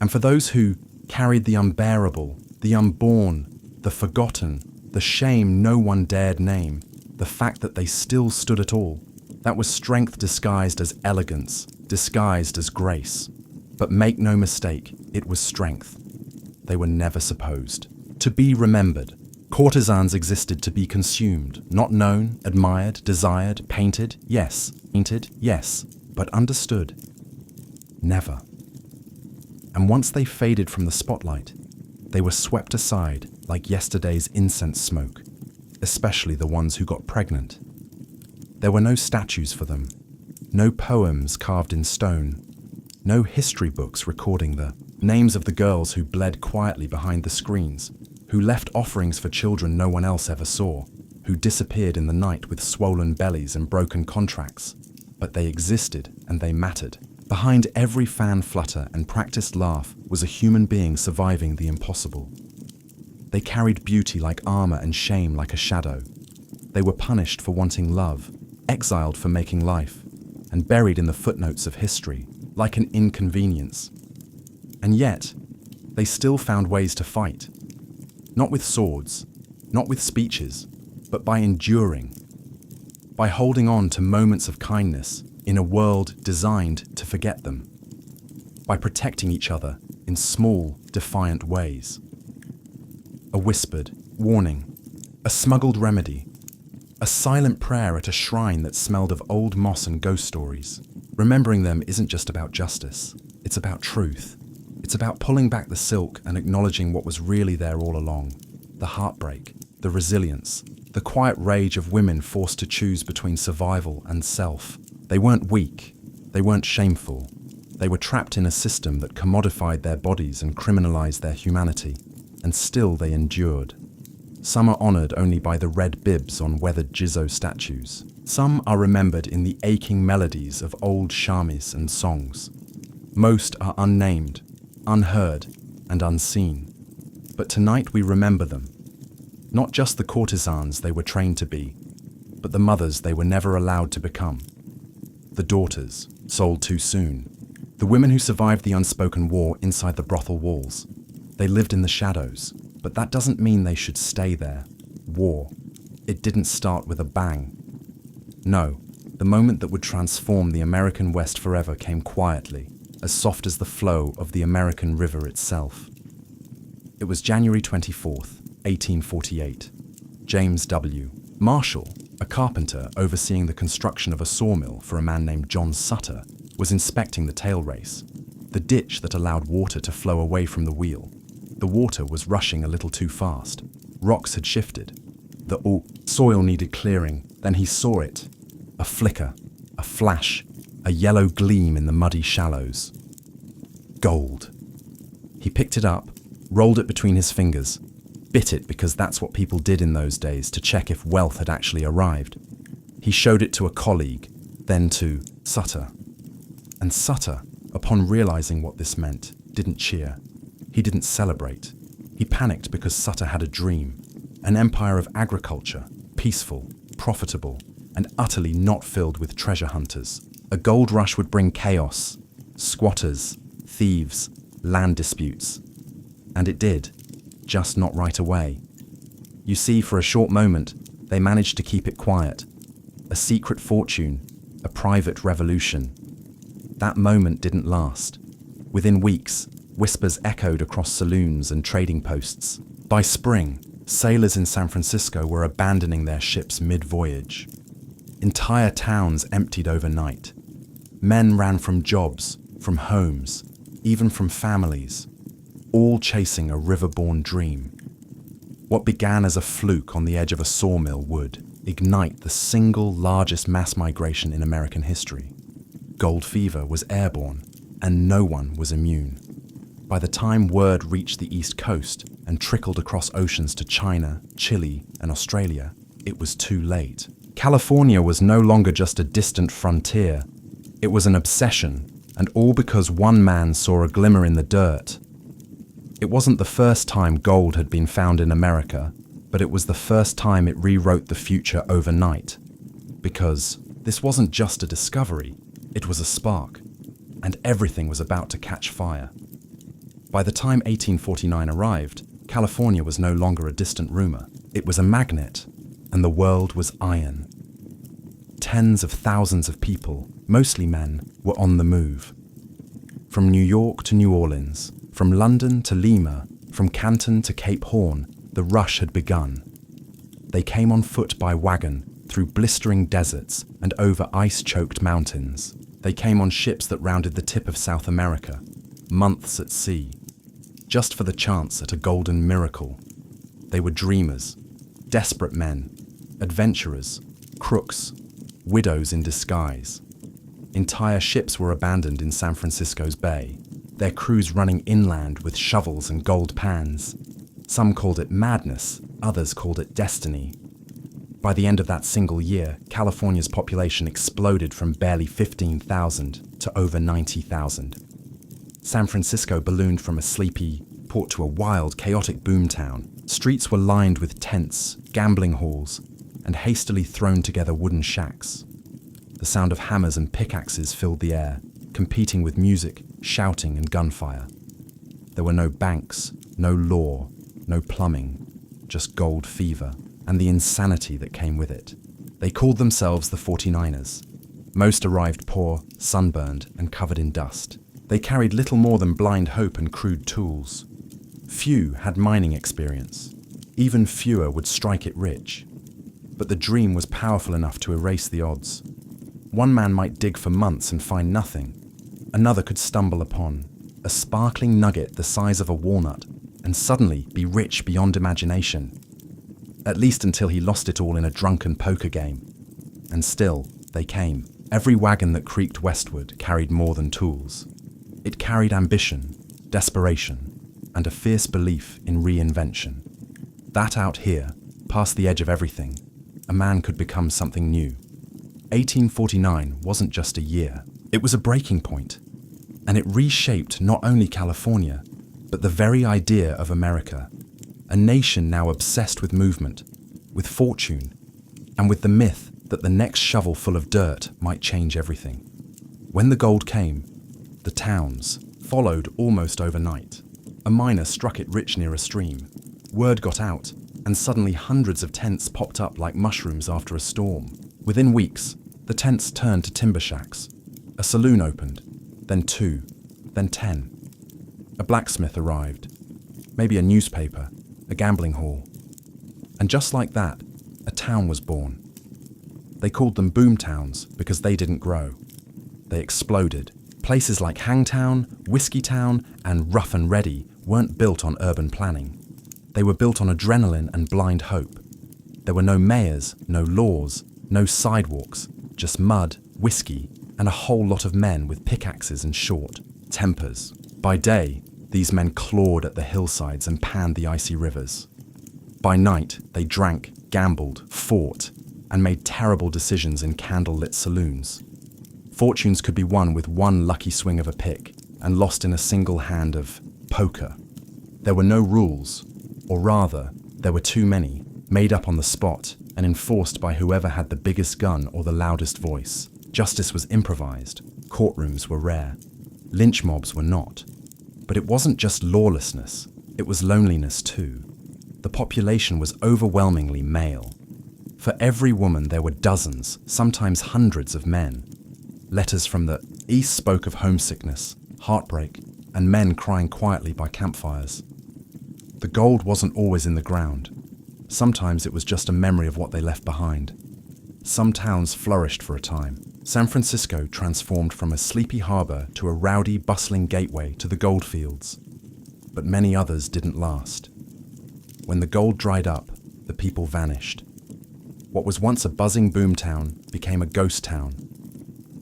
And for those who carried the unbearable, the unborn, the forgotten, the shame no one dared name, the fact that they still stood at all, that was strength disguised as elegance, disguised as grace. But make no mistake, it was strength. They were never supposed to be remembered. Courtesans existed to be consumed, not known, admired, desired, painted, yes, but understood. Never. And once they faded from the spotlight, they were swept aside like yesterday's incense smoke, especially the ones who got pregnant. There were no statues for them, no poems carved in stone, no history books recording the names of the girls who bled quietly behind the screens, who left offerings for children no one else ever saw, who disappeared in the night with swollen bellies and broken contracts. But they existed and they mattered. Behind every fan flutter and practiced laugh was a human being surviving the impossible. They carried beauty like armor and shame like a shadow. They were punished for wanting love, exiled for making life, and buried in the footnotes of history like an inconvenience. And yet, they still found ways to fight. Not with swords, not with speeches, but by enduring, by holding on to moments of kindness in a world designed to forget them, by protecting each other in small, defiant ways. A whispered warning, a smuggled remedy, a silent prayer at a shrine that smelled of old moss and ghost stories. Remembering them isn't just about justice, it's about truth. It's about pulling back the silk and acknowledging what was really there all along. The heartbreak, the resilience, the quiet rage of women forced to choose between survival and self. They weren't weak, they weren't shameful. They were trapped in a system that commodified their bodies and criminalized their humanity. And still they endured. Some are honored only by the red bibs on weathered Yūjo statues. Some are remembered in the aching melodies of old shamis and songs. Most are unnamed, unheard, and unseen. But tonight we remember them. Not just the courtesans they were trained to be, but the mothers they were never allowed to become. The daughters, sold too soon. The women who survived the unspoken war inside the brothel walls. They lived in the shadows, but that doesn't mean they should stay there. War. It didn't start with a bang. No, the moment that would transform the American West forever came quietly, as soft as the flow of the American River itself. It was January 24th, 1848. James W. Marshall, a carpenter overseeing the construction of a sawmill for a man named John Sutter, was inspecting the tail race, the ditch that allowed water to flow away from the wheel. The water was rushing a little too fast. Rocks had shifted. The soil needed clearing. Then he saw it. A flicker, a flash, a yellow gleam in the muddy shallows. Gold. He picked it up, rolled it between his fingers, bit it because that's what people did in those days to check if wealth had actually arrived. He showed it to a colleague, then to Sutter. And Sutter, upon realizing what this meant, didn't cheer. He didn't celebrate. He panicked because Sutter had a dream, an empire of agriculture, peaceful, profitable, and utterly not filled with treasure hunters. A gold rush would bring chaos, squatters, thieves, land disputes. And it did, just not right away. You see, for a short moment, they managed to keep it quiet. A secret fortune, a private revolution. That moment didn't last. Within weeks, whispers echoed across saloons and trading posts. By spring, sailors in San Francisco were abandoning their ships mid-voyage. Entire towns emptied overnight. Men ran from jobs, from homes, even from families, all chasing a river-born dream. What began as a fluke on the edge of a sawmill would, ignite the single largest mass migration in American history. Gold fever was airborne, and no one was immune. By the time word reached the East Coast and trickled across oceans to China, Chile, and Australia, it was too late. California was no longer just a distant frontier. It was an obsession, and all because one man saw a glimmer in the dirt. It wasn't the first time gold had been found in America, but it was the first time it rewrote the future overnight. Because this wasn't just a discovery, it was a spark, and everything was about to catch fire. By the time 1849 arrived, California was no longer a distant rumor. It was a magnet, and the world was iron. Tens of thousands of people, mostly men, were on the move. From New York to New Orleans, from London to Lima, from Canton to Cape Horn, the rush had begun. They came on foot by wagon, through blistering deserts and over ice-choked mountains. They came on ships that rounded the tip of South America, months at sea, just for the chance at a golden miracle. They were dreamers, desperate men, adventurers, crooks, widows in disguise. Entire ships were abandoned in San Francisco's bay, their crews running inland with shovels and gold pans. Some called it madness, others called it destiny. By the end of that single year, California's population exploded from barely 15,000 to over 90,000. San Francisco ballooned from a sleepy port to a wild, chaotic boomtown. Streets were lined with tents, gambling halls, and hastily thrown together wooden shacks. The sound of hammers and pickaxes filled the air, competing with music, shouting, and gunfire. There were no banks, no law, no plumbing, just gold fever, and the insanity that came with it. They called themselves the 49ers. Most arrived poor, sunburned, and covered in dust. They carried little more than blind hope and crude tools. Few had mining experience. Even fewer would strike it rich. But the dream was powerful enough to erase the odds. One man might dig for months and find nothing. Another could stumble upon a sparkling nugget the size of a walnut and suddenly be rich beyond imagination. At least until he lost it all in a drunken poker game. And still, they came. Every wagon that creaked westward carried more than tools. It carried ambition, desperation, and a fierce belief in reinvention. That out here, past the edge of everything, a man could become something new. 1849 wasn't just a year, it was a breaking point, and it reshaped not only California, but the very idea of America, a nation now obsessed with movement, with fortune, and with the myth that the next shovel full of dirt might change everything. When the gold came, the towns followed almost overnight. A miner struck it rich near a stream. Word got out, and suddenly hundreds of tents popped up like mushrooms after a storm. Within weeks, the tents turned to timber shacks. A saloon opened, then 2, then 10. A blacksmith arrived, maybe a newspaper, a gambling hall. And just like that, a town was born. They called them boom towns because they didn't grow. They exploded. Places like Hangtown, Whiskey Town, and Rough and Ready weren't built on urban planning. They were built on adrenaline and blind hope. There were no mayors, no laws, no sidewalks, just mud, whiskey, and a whole lot of men with pickaxes and short tempers. By day, these men clawed at the hillsides and panned the icy rivers. By night, they drank, gambled, fought, and made terrible decisions in candle-lit saloons. Fortunes could be won with one lucky swing of a pick and lost in a single hand of poker. There were no rules, or rather, there were too many, made up on the spot and enforced by whoever had the biggest gun or the loudest voice. Justice was improvised, courtrooms were rare, lynch mobs were not. But it wasn't just lawlessness, it was loneliness too. The population was overwhelmingly male. For every woman there were dozens, sometimes hundreds of men. Letters from the East spoke of homesickness, heartbreak, and men crying quietly by campfires. The gold wasn't always in the ground. Sometimes it was just a memory of what they left behind. Some towns flourished for a time. San Francisco transformed from a sleepy harbor to a rowdy, bustling gateway to the gold fields. But many others didn't last. When the gold dried up, the people vanished. What was once a buzzing boomtown became a ghost town.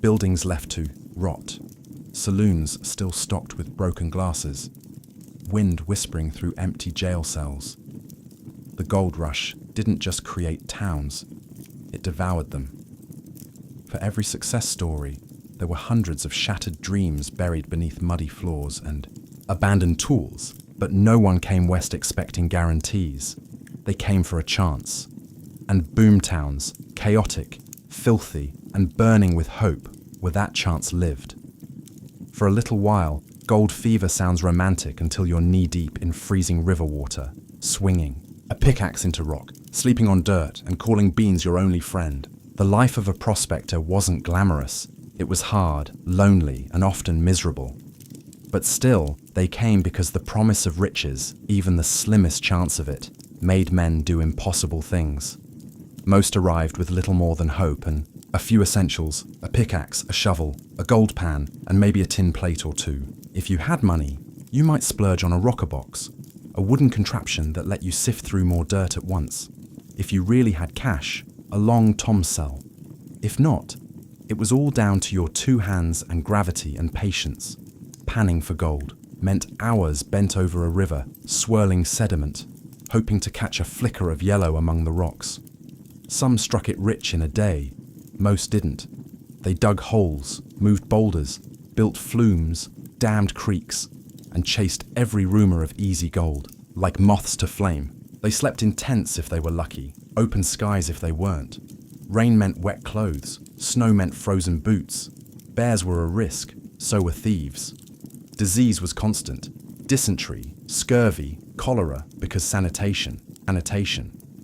Buildings left to rot. Saloons still stocked with broken glasses. Wind whispering through empty jail cells. The gold rush didn't just create towns, it devoured them. For every success story, there were hundreds of shattered dreams buried beneath muddy floors and abandoned tools, but no one came west expecting guarantees. They came for a chance. And boomtowns, chaotic, filthy, and burning with hope, where that chance lived. For a little while, gold fever sounds romantic until you're knee-deep in freezing river water, swinging, a pickaxe into rock, sleeping on dirt, and calling beans your only friend. The life of a prospector wasn't glamorous. It was hard, lonely, and often miserable. But still, they came because the promise of riches, even the slimmest chance of it, made men do impossible things. Most arrived with little more than hope and a few essentials, a pickaxe, a shovel, a gold pan, and maybe a tin plate or two. If you had money, you might splurge on a rocker box, a wooden contraption that let you sift through more dirt at once. If you really had cash, a long tom cell. If not, it was all down to your two hands and gravity and patience. Panning for gold meant hours bent over a river, swirling sediment, hoping to catch a flicker of yellow among the rocks. Some struck it rich in a day, most didn't. They dug holes, moved boulders, built flumes, dammed creeks, and chased every rumor of easy gold, like moths to flame. They slept in tents if they were lucky, open skies if they weren't. Rain meant wet clothes, snow meant frozen boots. Bears were a risk, so were thieves. Disease was constant. Dysentery, scurvy, cholera, because sanitation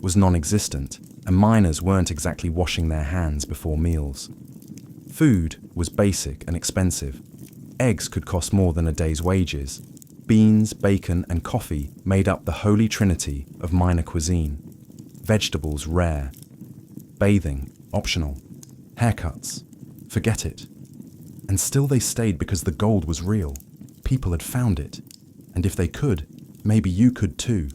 was non-existent, and miners weren't exactly washing their hands before meals. Food was basic and expensive. Eggs could cost more than a day's wages. Beans, bacon, and coffee made up the holy trinity of miner cuisine. Vegetables rare. Bathing optional. Haircuts forget it. And still they stayed because the gold was real. People had found it. And if they could, maybe you could too.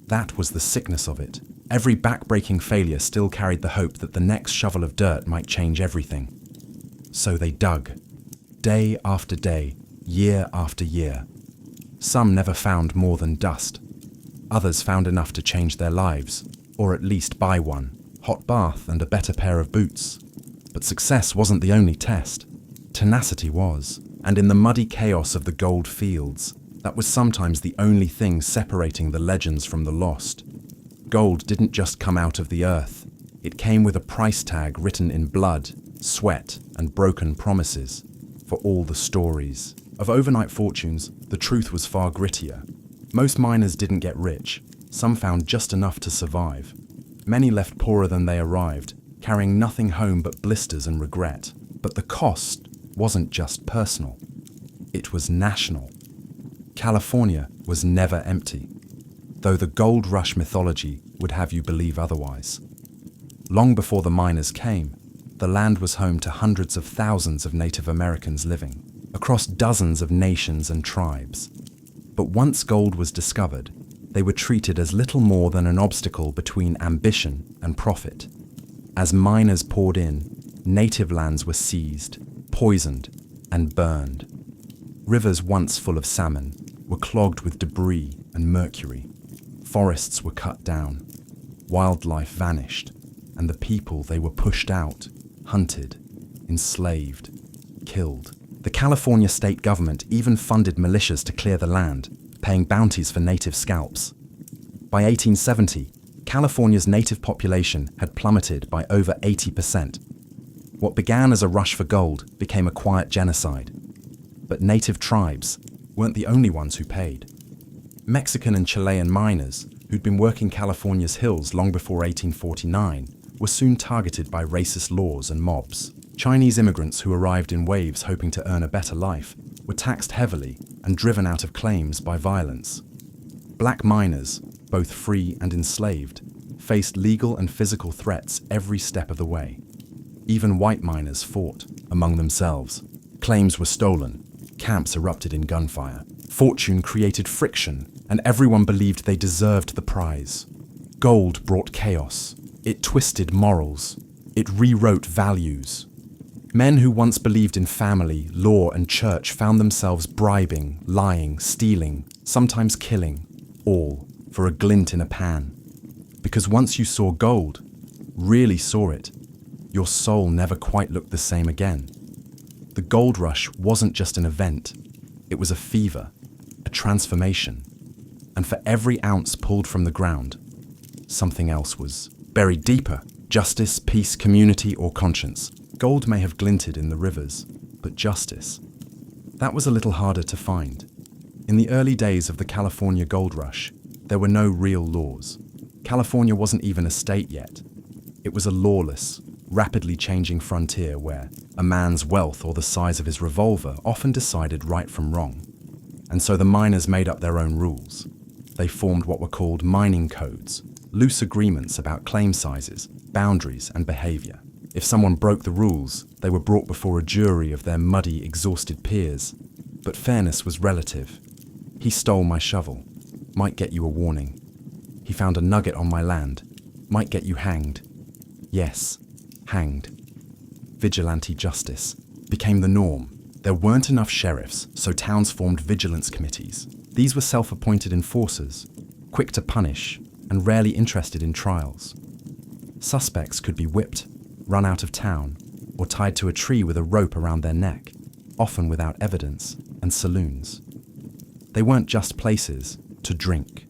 That was the sickness of it. Every back-breaking failure still carried the hope that the next shovel of dirt might change everything. So they dug. Day after day, year after year. Some never found more than dust. Others found enough to change their lives, or at least buy one, hot bath and a better pair of boots. But success wasn't the only test. Tenacity was, and in the muddy chaos of the gold fields, that was sometimes the only thing separating the legends from the lost. Gold didn't just come out of the earth. It came with a price tag written in blood, sweat, and broken promises. For all the stories of overnight fortunes, the truth was far grittier. Most miners didn't get rich. Some found just enough to survive. Many left poorer than they arrived, carrying nothing home but blisters and regret. But the cost wasn't just personal. It was national. California was never empty, though the gold rush mythology would have you believe otherwise. Long before the miners came, the land was home to hundreds of thousands of Native Americans living, across dozens of nations and tribes. But once gold was discovered, they were treated as little more than an obstacle between ambition and profit. As miners poured in, native lands were seized, poisoned, and burned. Rivers once full of salmon were clogged with debris and mercury. Forests were cut down. Wildlife vanished, and the people they were pushed out, hunted, enslaved, killed. The California state government even funded militias to clear the land, paying bounties for native scalps. By 1870, California's native population had plummeted by over 80%. What began as a rush for gold became a quiet genocide. But native tribes weren't the only ones who paid. Mexican and Chilean miners, who'd been working California's hills long before 1849, were soon targeted by racist laws and mobs. Chinese immigrants who arrived in waves hoping to earn a better life were taxed heavily and driven out of claims by violence. Black miners, both free and enslaved, faced legal and physical threats every step of the way. Even white miners fought among themselves. Claims were stolen. Camps erupted in gunfire. Fortune created friction, and everyone believed they deserved the prize. Gold brought chaos. It twisted morals. It rewrote values. Men who once believed in family, law, and church found themselves bribing, lying, stealing, sometimes killing, all for a glint in a pan. Because once you saw gold, really saw it, your soul never quite looked the same again. The gold rush wasn't just an event, it was a fever, a transformation. And for every ounce pulled from the ground, something else was buried deeper. Justice, peace, community, or conscience. Gold may have glinted in the rivers, but justice, that was a little harder to find. In the early days of the California gold rush, there were no real laws. California wasn't even a state yet. It was a lawless, rapidly changing frontier where a man's wealth or the size of his revolver often decided right from wrong. And so the miners made up their own rules. They formed what were called mining codes, loose agreements about claim sizes, boundaries, and behavior. If someone broke the rules, they were brought before a jury of their muddy, exhausted peers. But fairness was relative. He stole my shovel, might get you a warning. He found a nugget on my land, might get you hanged. Yes, hanged. Vigilante justice became the norm. There weren't enough sheriffs, so towns formed vigilance committees. These were self-appointed enforcers, quick to punish, and rarely interested in trials. Suspects could be whipped, run out of town, or tied to a tree with a rope around their neck, often without evidence, and saloons. They weren't just places to drink.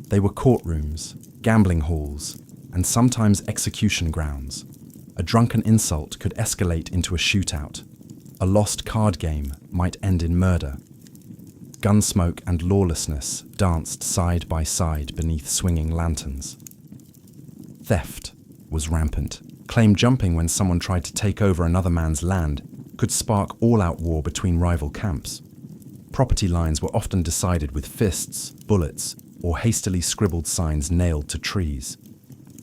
They were courtrooms, gambling halls, and sometimes execution grounds. A drunken insult could escalate into a shootout. A lost card game might end in murder. Gunsmoke and lawlessness danced side by side beneath swinging lanterns. Theft was rampant. Claim jumping when someone tried to take over another man's land could spark all-out war between rival camps. Property lines were often decided with fists, bullets, or hastily scribbled signs nailed to trees.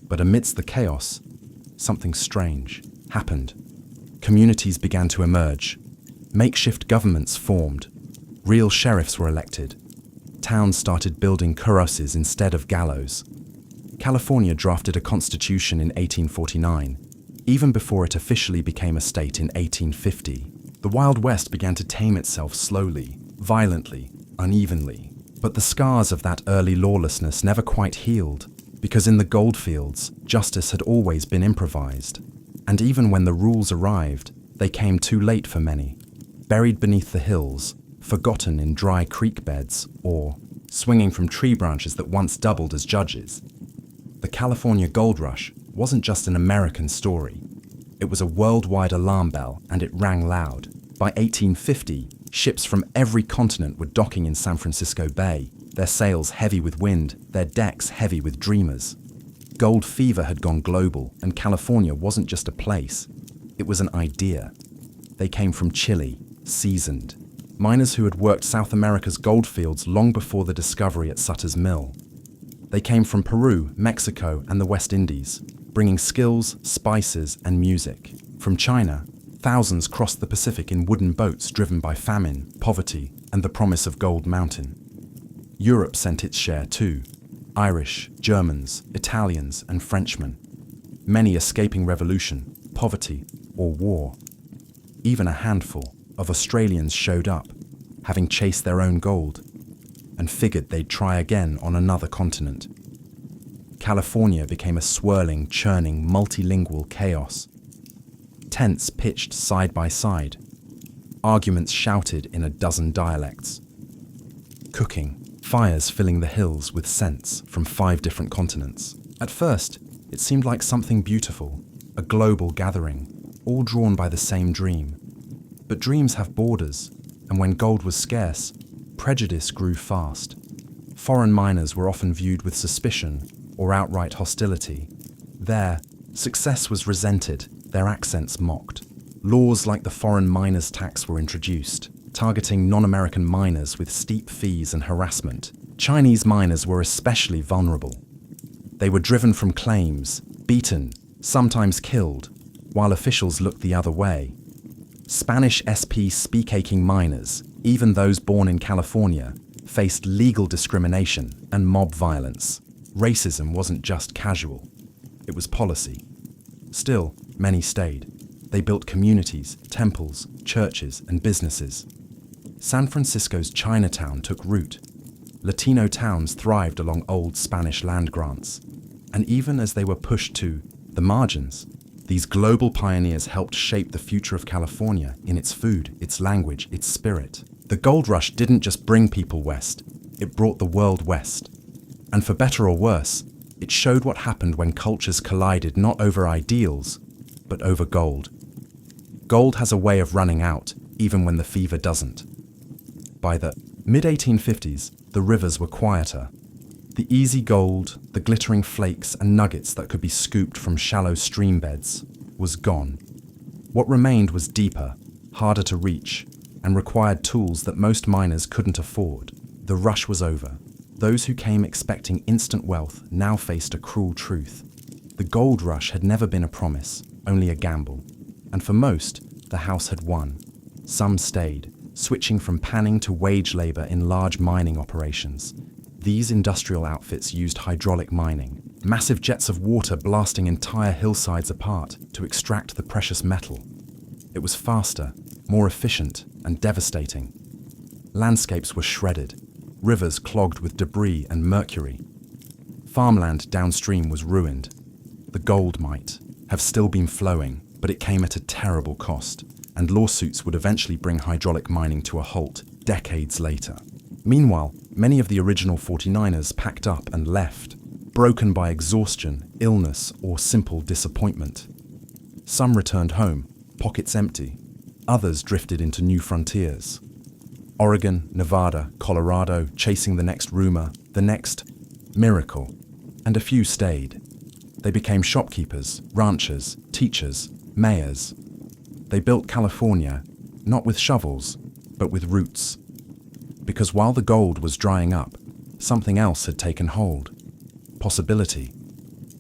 But amidst the chaos, something strange happened. Communities began to emerge. Makeshift governments formed. Real sheriffs were elected. Towns started building Courtesans instead of gallows. California drafted a constitution in 1849, even before it officially became a state in 1850. The Wild West began to tame itself slowly, violently, unevenly. But the scars of that early lawlessness never quite healed, because in the goldfields, justice had always been improvised. And even when the rules arrived, they came too late for many. Buried beneath the hills, forgotten in dry creek beds, or swinging from tree branches that once doubled as judges. The California gold rush wasn't just an American story. It was a worldwide alarm bell, and it rang loud. By 1850, ships from every continent were docking in San Francisco Bay, their sails heavy with wind, their decks heavy with dreamers. Gold fever had gone global, and California wasn't just a place. It was an idea. They came from Chile, seasoned. Miners who had worked South America's goldfields long before the discovery at Sutter's Mill. They came from Peru, Mexico, and the West Indies, bringing skills, spices, and music. From China, thousands crossed the Pacific in wooden boats driven by famine, poverty, and the promise of Gold Mountain. Europe sent its share too. Irish, Germans, Italians, and Frenchmen. Many escaping revolution, poverty, or war. Even a handful of Australians showed up, having chased their own gold, and figured they'd try again on another continent. California became a swirling, churning, multilingual chaos. Tents pitched side by side. Arguments shouted in a dozen dialects. Cooking, fires filling the hills with scents from 5 different continents. At first, it seemed like something beautiful, a global gathering, all drawn by the same dream. But dreams have borders, and when gold was scarce, prejudice grew fast. Foreign miners were often viewed with suspicion or outright hostility. There, success was resented, their accents mocked. Laws like the foreign miners' tax were introduced, targeting non-American miners with steep fees and harassment. Chinese miners were especially vulnerable. They were driven from claims, beaten, sometimes killed, while officials looked the other way. Spanish SP-speaking miners, even those born in California, faced legal discrimination and mob violence. Racism wasn't just casual. it was policy. Still, many stayed. They built communities, temples, churches, and businesses. San Francisco's Chinatown took root. Latino towns thrived along old Spanish land grants. And even as they were pushed to the margins, these global pioneers helped shape the future of California in its food, its language, its spirit. The gold rush didn't just bring people west, it brought the world west. And for better or worse, it showed what happened when cultures collided not over ideals, but over gold. Gold has a way of running out, even when the fever doesn't. By the mid-1850s, the rivers were quieter. The easy gold, the glittering flakes and nuggets that could be scooped from shallow stream beds, was gone. What remained was deeper, harder to reach, and required tools that most miners couldn't afford. The rush was over. Those who came expecting instant wealth now faced a cruel truth. The gold rush had never been a promise, only a gamble. And for most, the house had won. Some stayed, switching from panning to wage labor in large mining operations. These industrial outfits used hydraulic mining, massive jets of water blasting entire hillsides apart to extract the precious metal. It was faster, more efficient, and devastating. Landscapes were shredded, rivers clogged with debris and mercury. Farmland downstream was ruined. The gold might have still been flowing, but it came at a terrible cost, and lawsuits would eventually bring hydraulic mining to a halt decades later. Meanwhile, many of the original 49ers packed up and left, broken by exhaustion, illness, or simple disappointment. Some returned home, pockets empty. Others drifted into new frontiers. Oregon, Nevada, Colorado, chasing the next rumor, the next miracle. And a few stayed. They became shopkeepers, ranchers, teachers, mayors. They built California, not with shovels, but with roots. Because while the gold was drying up, something else had taken hold. Possibility.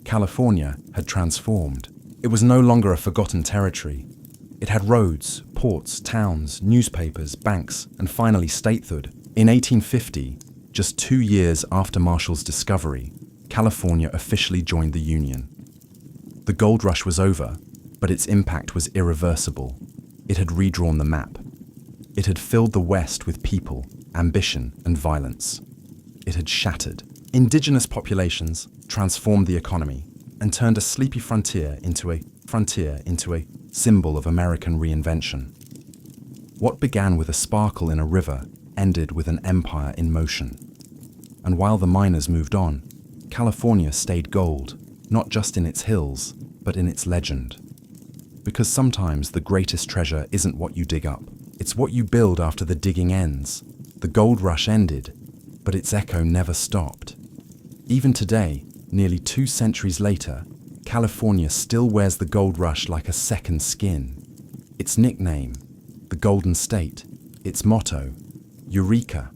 California had transformed. It was no longer a forgotten territory. It had roads, ports, towns, newspapers, banks, and finally statehood. In 1850, just 2 years after Marshall's discovery, California officially joined the Union. The gold rush was over, but its impact was irreversible. It had redrawn the map. It had filled the West with people, ambition, and violence. It had shattered indigenous populations, transformed the economy, and turned a sleepy frontier into a symbol of American reinvention. What began with a sparkle in a river ended with an empire in motion. And while the miners moved on, California stayed gold, not just in its hills, but in its legend. Because sometimes the greatest treasure isn't what you dig up, it's what you build after the digging ends. The gold rush ended, but its echo never stopped. Even today, nearly 2 centuries later, California still wears the gold rush like a second skin. Its nickname, the Golden State, its motto, Eureka,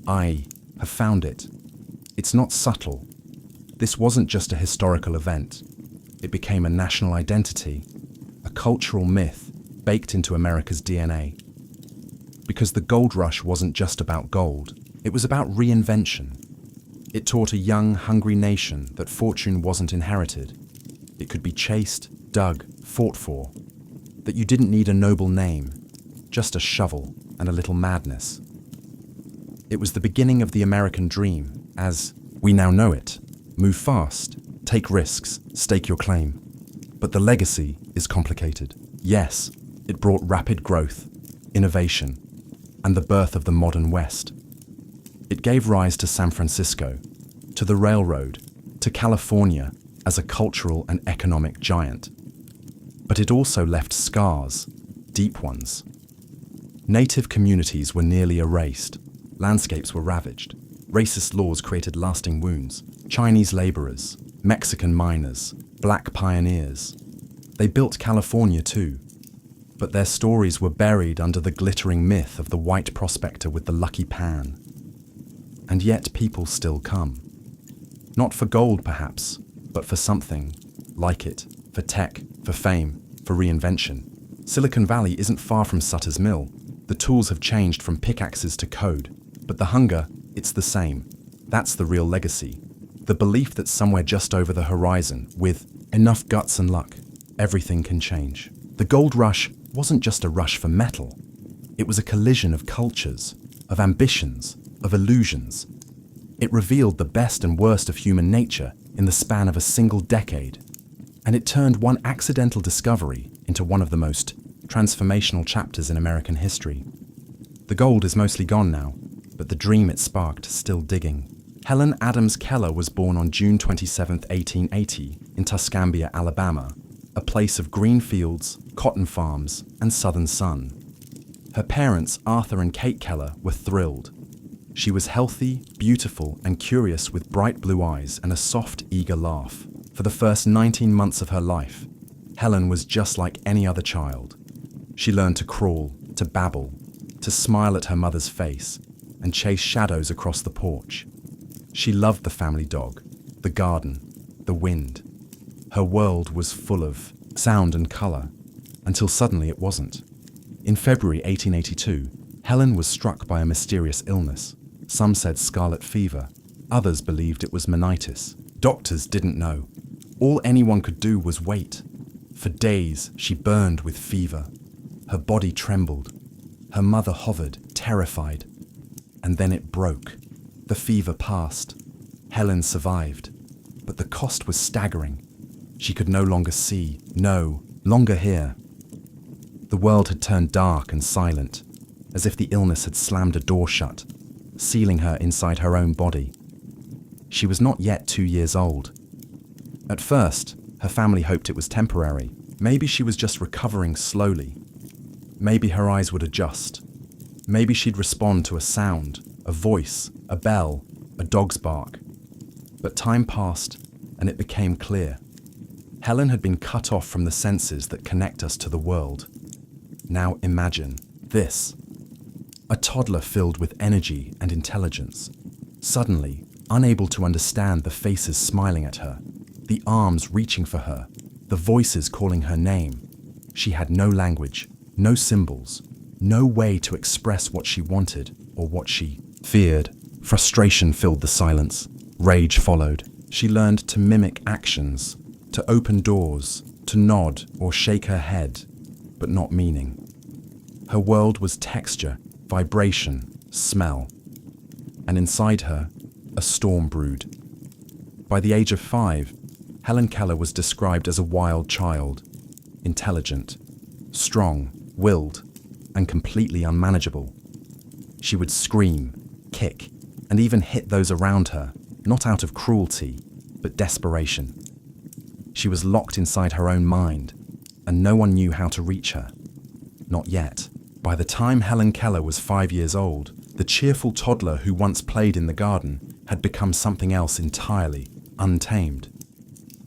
I have found it. It's not subtle. This wasn't just a historical event. It became a national identity, a cultural myth baked into America's DNA. Because the gold rush wasn't just about gold, it was about reinvention. It taught a young, hungry nation that fortune wasn't inherited. It could be chased, dug, fought for. That you didn't need a noble name, just a shovel and a little madness. It was the beginning of the American dream, as we now know it. Move fast, take risks, stake your claim. But the legacy is complicated. Yes, it brought rapid growth, innovation, and the birth of the modern West. It gave rise to San Francisco, to the railroad, to California as a cultural and economic giant. But it also left scars, deep ones. Native communities were nearly erased. Landscapes were ravaged. Racist laws created lasting wounds. Chinese laborers, Mexican miners, black pioneers. They built California too. But their stories were buried under the glittering myth of the white prospector with the lucky pan. And yet people still come. Not for gold, perhaps, but for something like it, for tech, for fame, for reinvention. Silicon Valley isn't far from Sutter's Mill. The tools have changed from pickaxes to code, but the hunger, it's the same. That's the real legacy. The belief that somewhere just over the horizon, with enough guts and luck, everything can change. The gold rush wasn't just a rush for metal. It was a collision of cultures, of ambitions, of illusions. It revealed the best and worst of human nature in the span of a single decade. And it turned one accidental discovery into one of the most transformational chapters in American history. The gold is mostly gone now, but the dream it sparked is still digging. Helen Adams Keller was born on June 27, 1880, in Tuscumbia, Alabama, a place of green fields, cotton farms, and southern sun. Her parents, Arthur and Kate Keller, were thrilled. She was healthy, beautiful, and curious with bright blue eyes and a soft, eager laugh. For the first 19 months of her life, Helen was just like any other child. She learned to crawl, to babble, to smile at her mother's face, and chase shadows across the porch. She loved the family dog, the garden, the wind. Her world was full of sound and color, until suddenly it wasn't. In February 1882, Helen was struck by a mysterious illness. Some said scarlet fever, others believed it was meningitis. Doctors didn't know. All anyone could do was wait. For days, she burned with fever. Her body trembled. Her mother hovered, terrified. And then it broke. The fever passed. Helen survived. But the cost was staggering. She could no longer see, no longer hear. The world had turned dark and silent, as if the illness had slammed a door shut, sealing her inside her own body. She was not yet 2 years old. At first, her family hoped it was temporary. Maybe she was just recovering slowly. Maybe her eyes would adjust. Maybe she'd respond to a sound, a voice, a bell, a dog's bark. But time passed, and it became clear. Helen had been cut off from the senses that connect us to the world. Now imagine this. A toddler filled with energy and intelligence. Suddenly, unable to understand the faces smiling at her, the arms reaching for her, the voices calling her name. She had no language, no symbols, no way to express what she wanted or what she feared. Frustration filled the silence. Rage followed. She learned to mimic actions, to open doors, to nod or shake her head, but not meaning. Her world was texture, vibration, smell. And inside her, a storm brewed. By the age of 5, Helen Keller was described as a wild child, intelligent, strong, willed, and completely unmanageable. She would scream, kick, and even hit those around her, not out of cruelty, but desperation. She was locked inside her own mind, and no one knew how to reach her. Not yet. By the time Helen Keller was 5 years old, the cheerful toddler who once played in the garden had become something else entirely, untamed.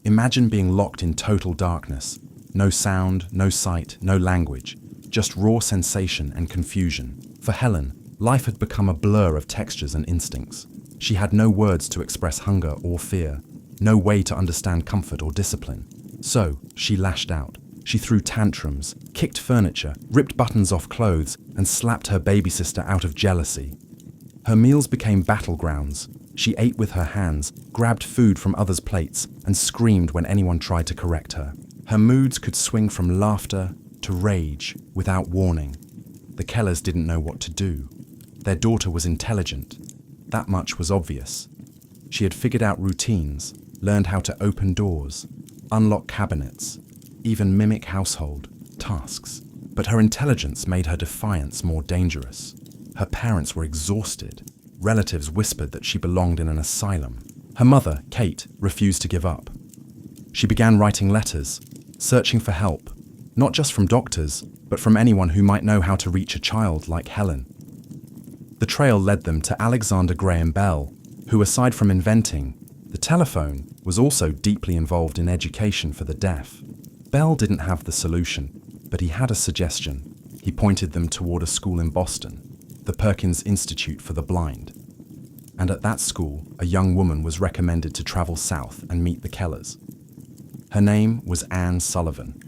Imagine being locked in total darkness. No sound, no sight, no language, just raw sensation and confusion. For Helen, life had become a blur of textures and instincts. She had no words to express hunger or fear, no way to understand comfort or discipline. So, she lashed out. She threw tantrums, kicked furniture, ripped buttons off clothes, and slapped her baby sister out of jealousy. Her meals became battlegrounds. She ate with her hands, grabbed food from others' plates, and screamed when anyone tried to correct her. Her moods could swing from laughter to rage without warning. The Kellers didn't know what to do. Their daughter was intelligent. That much was obvious. She had figured out routines, learned how to open doors, unlock cabinets, even mimic household tasks. But her intelligence made her defiance more dangerous. Her parents were exhausted. Relatives whispered that she belonged in an asylum. Her mother, Kate, refused to give up. She began writing letters, searching for help, not just from doctors, but from anyone who might know how to reach a child like Helen. The trail led them to Alexander Graham Bell, who, aside from inventing the telephone, was also deeply involved in education for the deaf. Bell didn't have the solution, but he had a suggestion. He pointed them toward a school in Boston, the Perkins Institute for the Blind. And at that school, a young woman was recommended to travel south and meet the Kellers. Her name was Anne Sullivan.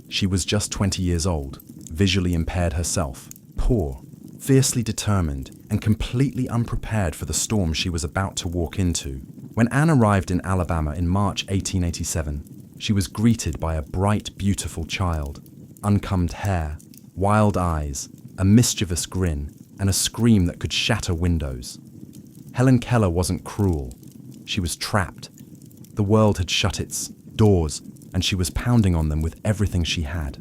She was just 20 years old, visually impaired herself, poor, fiercely determined, and completely unprepared for the storm she was about to walk into. When Anne arrived in Alabama in March 1887, she was greeted by a bright, beautiful child, uncombed hair, wild eyes, a mischievous grin, and a scream that could shatter windows. Helen Keller wasn't cruel. She was trapped. The world had shut its doors, and she was pounding on them with everything she had.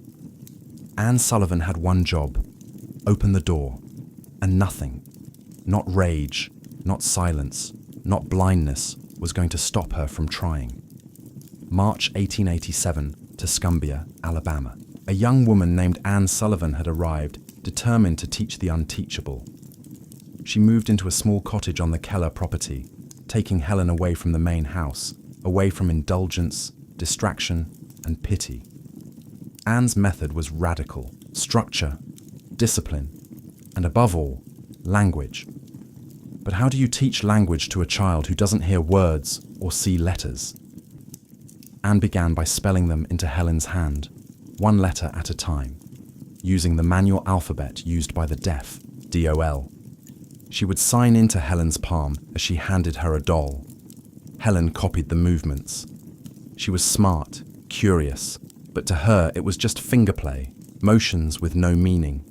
Anne Sullivan had one job: open the door. And nothing, not rage, not silence, not blindness, was going to stop her from trying. March 1887, Tuscumbia, Alabama. A young woman named Anne Sullivan had arrived, determined to teach the unteachable. She moved into a small cottage on the Keller property, taking Helen away from the main house, away from indulgence, distraction, and pity. Anne's method was radical: structure, discipline, and above all, language. But how do you teach language to a child who doesn't hear words or see letters? Anne began by spelling them into Helen's hand, one letter at a time, using the manual alphabet used by the deaf, DOL. She would sign into Helen's palm as she handed her a doll. Helen copied the movements. She was smart, curious, but to her it was just fingerplay, motions with no meaning.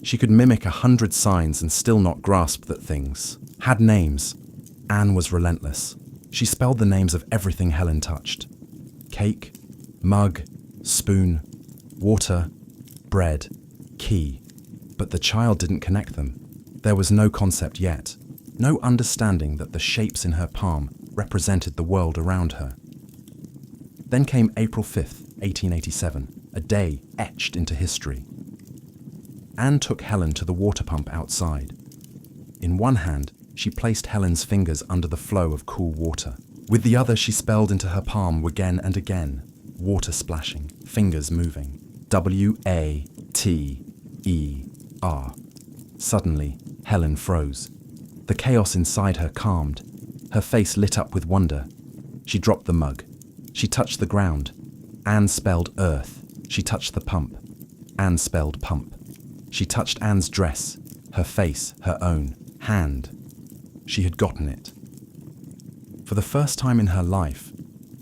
She could mimic 100 signs and still not grasp that things had names. Anne was relentless. She spelled the names of everything Helen touched: cake, mug, spoon, water, bread, key. But the child didn't connect them. There was no concept yet, no understanding that the shapes in her palm represented the world around her. Then came April 5th, 1887, a day etched into history. Anne took Helen to the water pump outside. In one hand, she placed Helen's fingers under the flow of cool water. With the other, she spelled into her palm again and again, water splashing, fingers moving. W-A-T-E-R. Suddenly, Helen froze. The chaos inside her calmed. Her face lit up with wonder. She dropped the mug. She touched the ground. Anne spelled earth. She touched the pump. Anne spelled pump. She touched Anne's dress, her face, her own, hand. She had gotten it. For the first time in her life,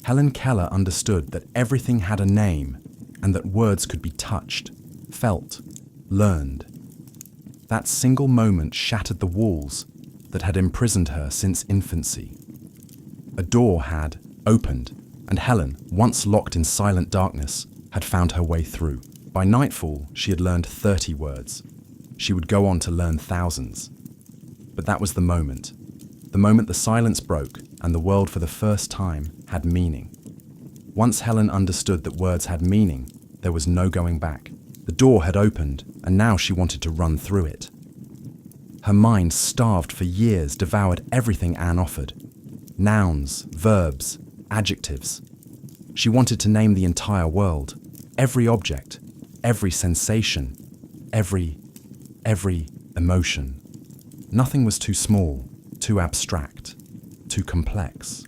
Helen Keller understood that everything had a name and that words could be touched, felt, learned. That single moment shattered the walls that had imprisoned her since infancy. A door had opened, and Helen, once locked in silent darkness, had found her way through. By nightfall, she had learned 30 words. She would go on to learn thousands. But that was the moment the silence broke and the world for the first time had meaning. Once Helen understood that words had meaning, there was no going back. The door had opened, and now she wanted to run through it. Her mind, starved for years, devoured everything Anne offered. Nouns, verbs, adjectives. She wanted to name the entire world, every object, every sensation, every emotion. Nothing was too small, too abstract, too complex.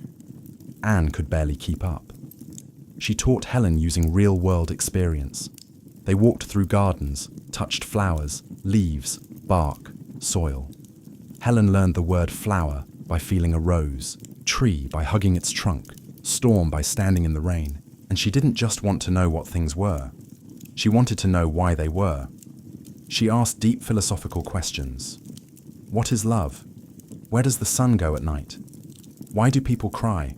Anne could barely keep up. She taught Helen using real-world experience. They walked through gardens, touched flowers, leaves, bark, soil. Helen learned the word flower by feeling a rose, tree by hugging its trunk, storm by standing in the rain. And she didn't just want to know what things were. She wanted to know why they were. She asked deep philosophical questions. What is love? Where does the sun go at night? Why do people cry?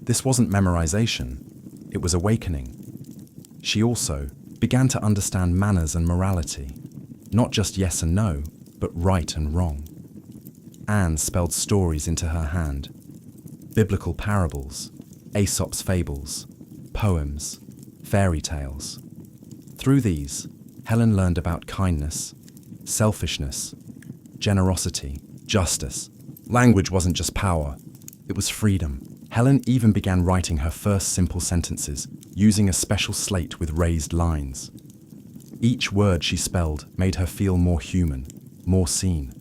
This wasn't memorization. It was awakening. She also began to understand manners and morality. Not just yes and no, but right and wrong. Anne spelled stories into her hand. Biblical parables, Aesop's fables, poems, fairy tales. Through these, Helen learned about kindness, selfishness, generosity, justice. Language wasn't just power, it was freedom. Helen even began writing her first simple sentences, using a special slate with raised lines. Each word she spelled made her feel more human, more seen.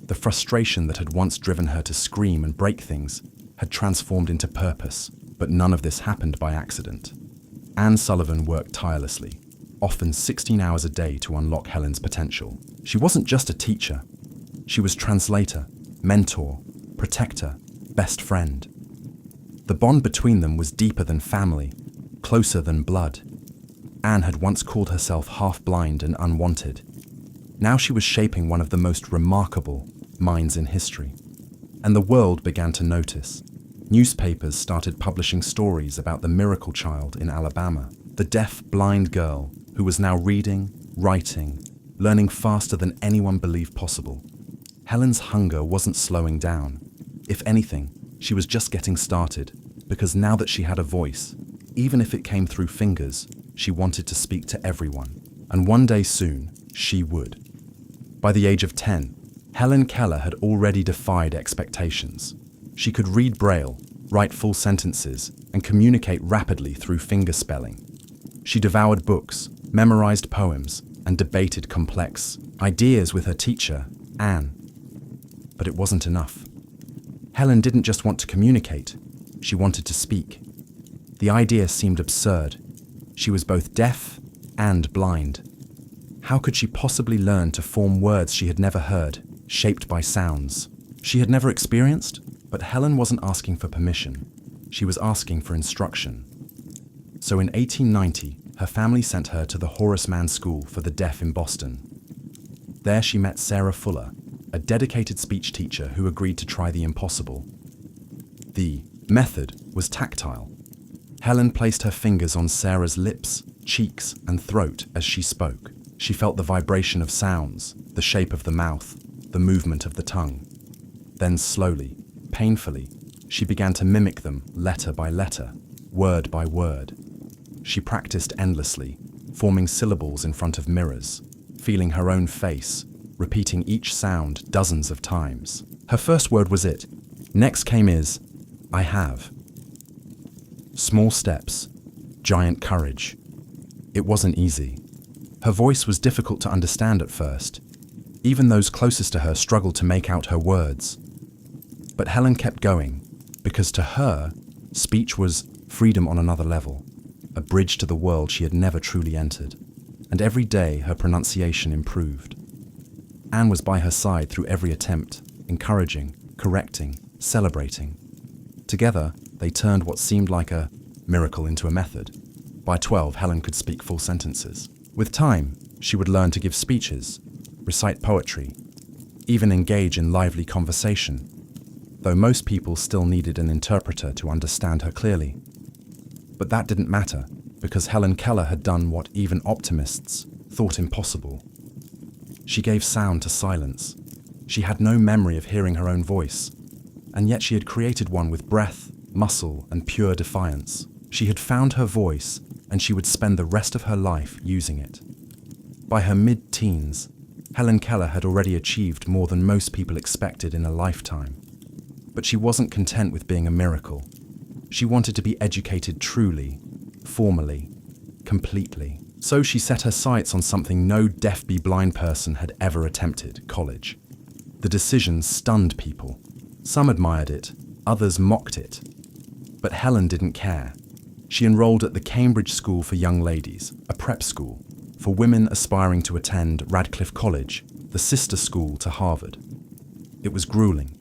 The frustration that had once driven her to scream and break things had transformed into purpose, but none of this happened by accident. Anne Sullivan worked tirelessly, often 16 hours a day to unlock Helen's potential. She wasn't just a teacher. She was translator, mentor, protector, best friend. The bond between them was deeper than family, closer than blood. Anne had once called herself half-blind and unwanted. Now she was shaping one of the most remarkable minds in history. And the world began to notice. Newspapers started publishing stories about the miracle child in Alabama, the deaf, blind girl who was now reading, writing, learning faster than anyone believed possible. Helen's hunger wasn't slowing down. If anything, she was just getting started, because now that she had a voice, even if it came through fingers, she wanted to speak to everyone. And one day soon, she would. By the age of 10, Helen Keller had already defied expectations. She could read Braille, write full sentences, and communicate rapidly through finger spelling. She devoured books, memorized poems, and debated complex ideas with her teacher, Anne. But it wasn't enough. Helen didn't just want to communicate, she wanted to speak. The idea seemed absurd. She was both deaf and blind. How could she possibly learn to form words she had never heard, shaped by sounds she had never experienced? But Helen wasn't asking for permission. She was asking for instruction. So in 1890, her family sent her to the Horace Mann School for the Deaf in Boston. There she met Sarah Fuller, a dedicated speech teacher who agreed to try the impossible. The method was tactile. Helen placed her fingers on Sarah's lips, cheeks, and throat as she spoke. She felt the vibration of sounds, the shape of the mouth, the movement of the tongue. Then slowly, painfully, she began to mimic them letter by letter, word by word. She practiced endlessly, forming syllables in front of mirrors, feeling her own face, repeating each sound dozens of times. Her first word was it. Next came is, I have. Small steps, giant courage. It wasn't easy. Her voice was difficult to understand at first. Even those closest to her struggled to make out her words. But Helen kept going, because to her, speech was freedom on another level, a bridge to the world she had never truly entered. And every day her pronunciation improved. Anne was by her side through every attempt, encouraging, correcting, celebrating. Together, they turned what seemed like a miracle into a method. By 12, Helen could speak full sentences. With time, she would learn to give speeches, recite poetry, even engage in lively conversation, though most people still needed an interpreter to understand her clearly. But that didn't matter, because Helen Keller had done what even optimists thought impossible. She gave sound to silence. She had no memory of hearing her own voice, and yet she had created one with breath, muscle, and pure defiance. She had found her voice, and she would spend the rest of her life using it. By her mid-teens, Helen Keller had already achieved more than most people expected in a lifetime. But she wasn't content with being a miracle. She wanted to be educated truly, formally, completely. So she set her sights on something no deaf-blind person had ever attempted: college. The decision stunned people. Some admired it, others mocked it. But Helen didn't care. She enrolled at the Cambridge School for Young Ladies, a prep school, for women aspiring to attend Radcliffe College, the sister school to Harvard. It was grueling.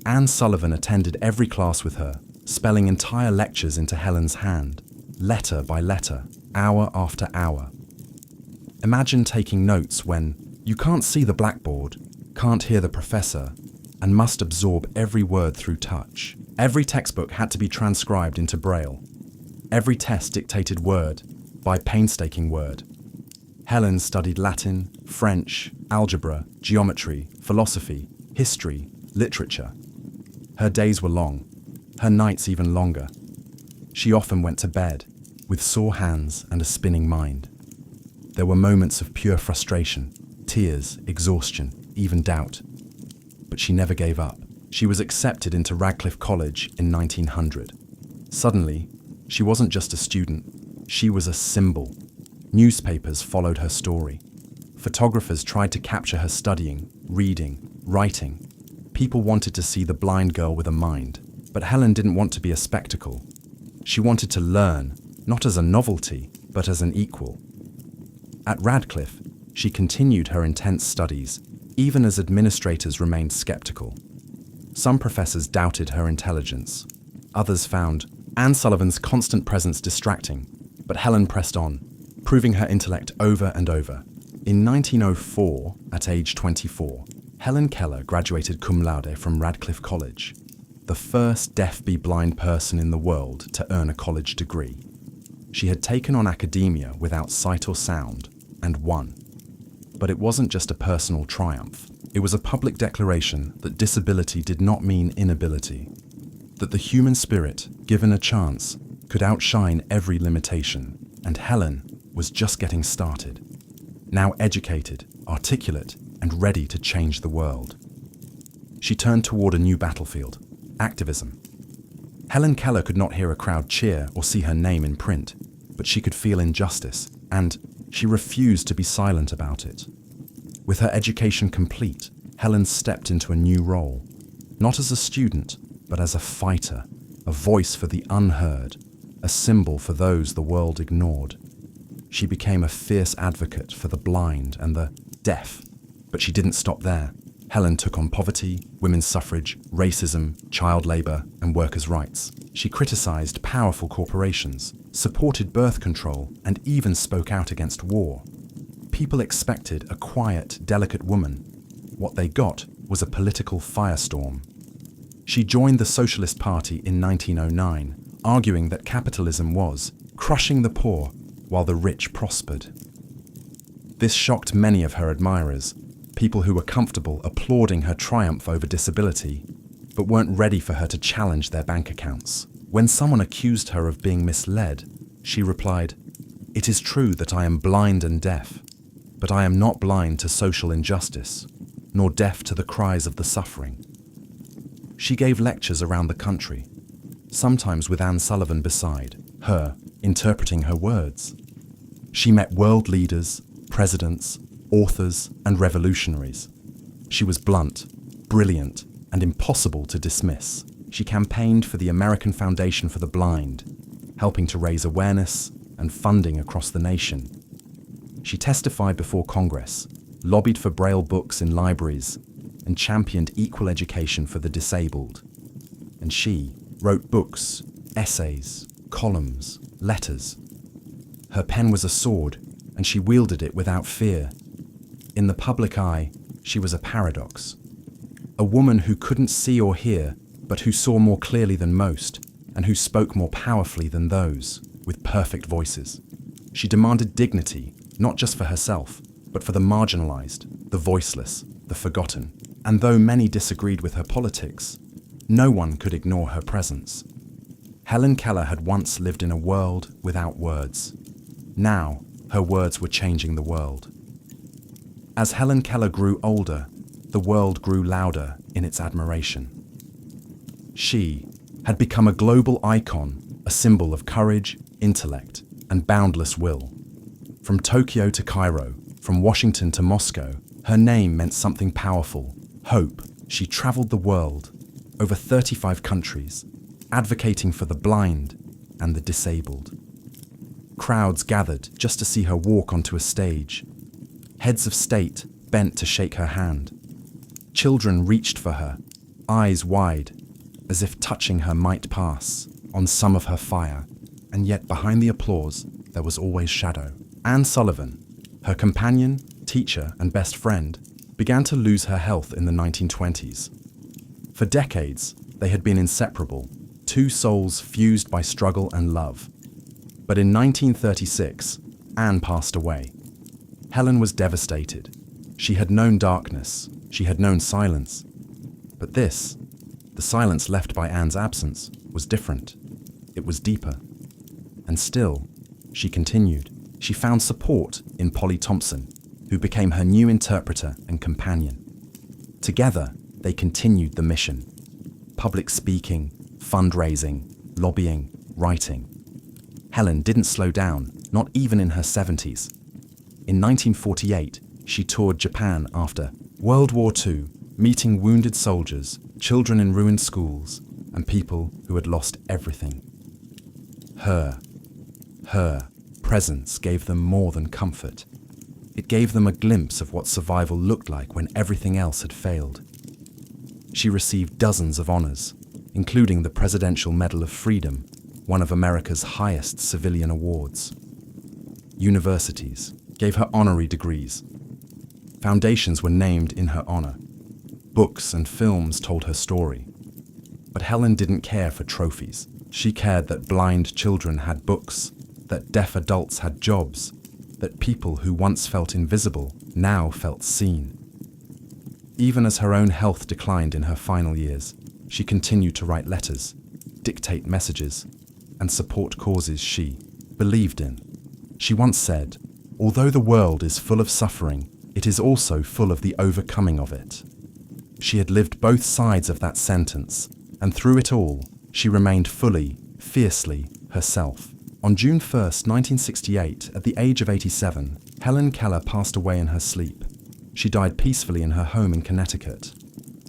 Anne Sullivan attended every class with her, spelling entire lectures into Helen's hand, letter by letter, hour after hour. Imagine taking notes when you can't see the blackboard, can't hear the professor, and must absorb every word through touch. Every textbook had to be transcribed into Braille. Every test dictated word by painstaking word. Helen studied Latin, French, algebra, geometry, philosophy, history, literature. Her days were long, her nights even longer. She often went to bed, with sore hands and a spinning mind. There were moments of pure frustration, tears, exhaustion, even doubt. But she never gave up. She was accepted into Radcliffe College in 1900. Suddenly, she wasn't just a student, she was a symbol. Newspapers followed her story. Photographers tried to capture her studying, reading, writing. People wanted to see the blind girl with a mind. But Helen didn't want to be a spectacle. She wanted to learn, not as a novelty, but as an equal. At Radcliffe, she continued her intense studies, even as administrators remained skeptical. Some professors doubted her intelligence. Others found Anne Sullivan's constant presence distracting, but Helen pressed on, proving her intellect over and over. In 1904, at age 24, Helen Keller graduated cum laude from Radcliffe College, the first deaf-blind person in the world to earn a college degree. She had taken on academia without sight or sound, and won. But it wasn't just a personal triumph. It was a public declaration that disability did not mean inability, that the human spirit, given a chance, could outshine every limitation, and Helen was just getting started. Now educated, articulate, and ready to change the world. She turned toward a new battlefield, activism. Helen Keller could not hear a crowd cheer or see her name in print, but she could feel injustice, and she refused to be silent about it. With her education complete, Helen stepped into a new role, not as a student, but as a fighter, a voice for the unheard, a symbol for those the world ignored. She became a fierce advocate for the blind and the deaf, but she didn't stop there. Helen took on poverty, women's suffrage, racism, child labor, and workers' rights. She criticized powerful corporations, supported birth control, and even spoke out against war. People expected a quiet, delicate woman. What they got was a political firestorm. She joined the Socialist Party in 1909, arguing that capitalism was crushing the poor while the rich prospered. This shocked many of her admirers, people who were comfortable applauding her triumph over disability, but weren't ready for her to challenge their bank accounts. When someone accused her of being misled, she replied, "It is true that I am blind and deaf, but I am not blind to social injustice, nor deaf to the cries of the suffering." She gave lectures around the country, sometimes with Anne Sullivan beside her, interpreting her words. She met world leaders, presidents, authors, and revolutionaries. She was blunt, brilliant, and impossible to dismiss. She campaigned for the American Foundation for the Blind, helping to raise awareness and funding across the nation. She testified before Congress, lobbied for Braille books in libraries, and championed equal education for the disabled. And she wrote books, essays, columns, letters. Her pen was a sword, and she wielded it without fear. In the public eye, she was a paradox. A woman who couldn't see or hear, but who saw more clearly than most, and who spoke more powerfully than those, with perfect voices. She demanded dignity, not just for herself, but for the marginalized, the voiceless, the forgotten. And though many disagreed with her politics, no one could ignore her presence. Helen Keller had once lived in a world without words. Now, her words were changing the world. As Helen Keller grew older, the world grew louder in its admiration. She had become a global icon, a symbol of courage, intellect, and boundless will. From Tokyo to Cairo, from Washington to Moscow, her name meant something powerful, hope. She traveled the world, over 35 countries, advocating for the blind and the disabled. Crowds gathered just to see her walk onto a stage. Heads of state bent to shake her hand. Children reached for her, eyes wide, as if touching her might pass on some of her fire, and yet behind the applause there was always shadow. Anne Sullivan, her companion, teacher, and best friend, began to lose her health in the 1920s. For decades, they had been inseparable, two souls fused by struggle and love. But in 1936, Anne passed away. Helen was devastated. She had known darkness, she had known silence. But this, the silence left by Anne's absence, was different. It was deeper. And still, she continued. She found support in Polly Thompson, who became her new interpreter and companion. Together, they continued the mission. Public speaking, fundraising, lobbying, writing. Helen didn't slow down, not even in her 70s. In 1948, she toured Japan after World War II, meeting wounded soldiers, children in ruined schools, and people who had lost everything. Her presence gave them more than comfort. It gave them a glimpse of what survival looked like when everything else had failed. She received dozens of honors, including the Presidential Medal of Freedom, one of America's highest civilian awards. Universities gave her honorary degrees. Foundations were named in her honor. Books and films told her story. But Helen didn't care for trophies. She cared that blind children had books, that deaf adults had jobs, that people who once felt invisible now felt seen. Even as her own health declined in her final years, she continued to write letters, dictate messages, and support causes she believed in. She once said, "Although the world is full of suffering, it is also full of the overcoming of it." She had lived both sides of that sentence, and through it all, she remained fully, fiercely herself. On June 1st, 1968, at the age of 87, Helen Keller passed away in her sleep. She died peacefully in her home in Connecticut.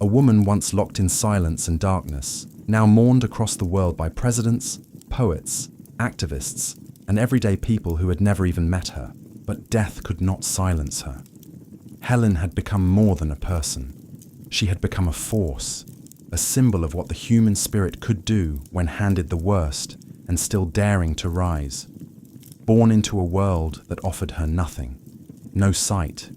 A woman once locked in silence and darkness, now mourned across the world by presidents, poets, activists, and everyday people who had never even met her. But death could not silence her. Helen had become more than a person. She had become a force, a symbol of what the human spirit could do when handed the worst and still daring to rise. Born into a world that offered her nothing. No sight,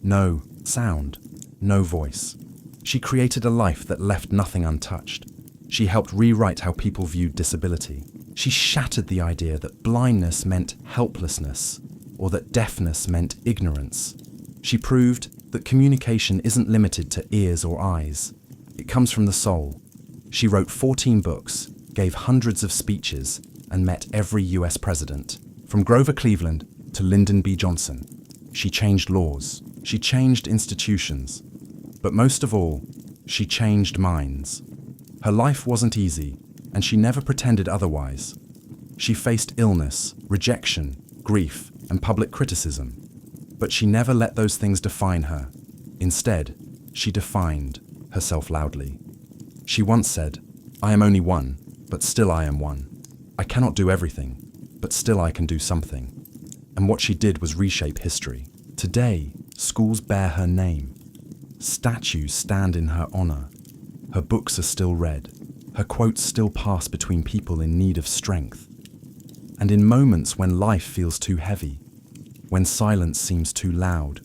no sound, no voice. She created a life that left nothing untouched. She helped rewrite how people viewed disability. She shattered the idea that blindness meant helplessness or that deafness meant ignorance. She proved that communication isn't limited to ears or eyes. It comes from the soul. She wrote 14 books, gave hundreds of speeches, and met every US president, from Grover Cleveland to Lyndon B. Johnson. She changed laws. She changed institutions. But most of all, she changed minds. Her life wasn't easy, and she never pretended otherwise. She faced illness, rejection, grief, and public criticism. But she never let those things define her. Instead, she defined herself loudly. She once said, "I am only one, but still I am one. I cannot do everything, but still I can do something." And what she did was reshape history. Today, schools bear her name. Statues stand in her honor. Her books are still read. Her quotes still pass between people in need of strength. And in moments when life feels too heavy, when silence seems too loud,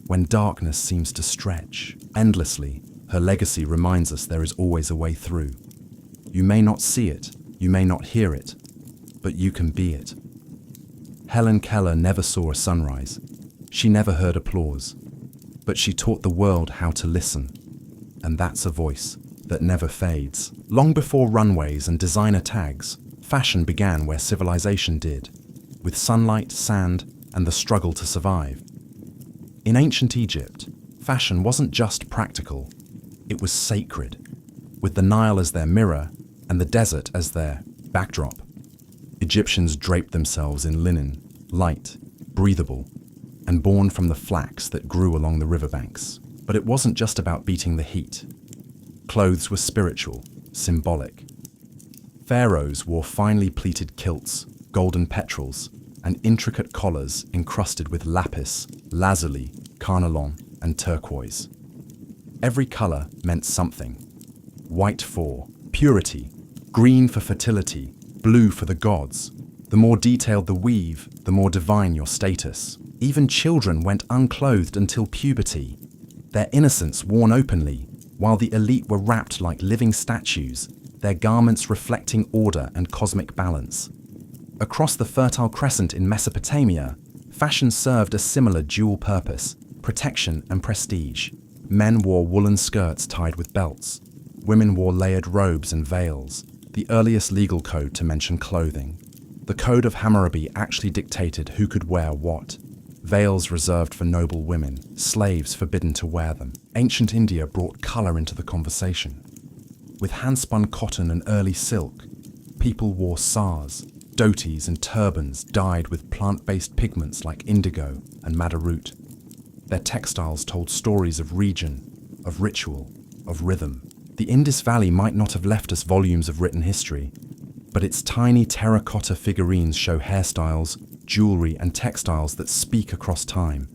when darkness seems to stretch endlessly, her legacy reminds us there is always a way through. You may not see it, you may not hear it, but you can be it. Helen Keller never saw a sunrise. She never heard applause, but she taught the world how to listen. And that's a voice that never fades. Long before runways and designer tags, fashion began where civilization did, with sunlight, sand, and the struggle to survive. In ancient Egypt, fashion wasn't just practical, it was sacred, with the Nile as their mirror and the desert as their backdrop. Egyptians draped themselves in linen, light, breathable, and born from the flax that grew along the riverbanks. But it wasn't just about beating the heat. Clothes were spiritual, symbolic. Pharaohs wore finely pleated kilts, golden petrels, and intricate collars encrusted with lapis, lazuli, carnelian, and turquoise. Every color meant something. White for purity, green for fertility, blue for the gods. The more detailed the weave, the more divine your status. Even children went unclothed until puberty, their innocence worn openly, while the elite were wrapped like living statues, their garments reflecting order and cosmic balance. Across the Fertile Crescent in Mesopotamia, fashion served a similar dual purpose, protection and prestige. Men wore woolen skirts tied with belts. Women wore layered robes and veils, the earliest legal code to mention clothing. The Code of Hammurabi actually dictated who could wear what. Veils reserved for noble women, slaves forbidden to wear them. Ancient India brought color into the conversation. With hand-spun cotton and early silk, people wore sars, dhotis and turbans dyed with plant-based pigments like indigo and madder root. Their textiles told stories of region, of ritual, of rhythm. The Indus Valley might not have left us volumes of written history, but its tiny terracotta figurines show hairstyles, jewelry, and textiles that speak across time.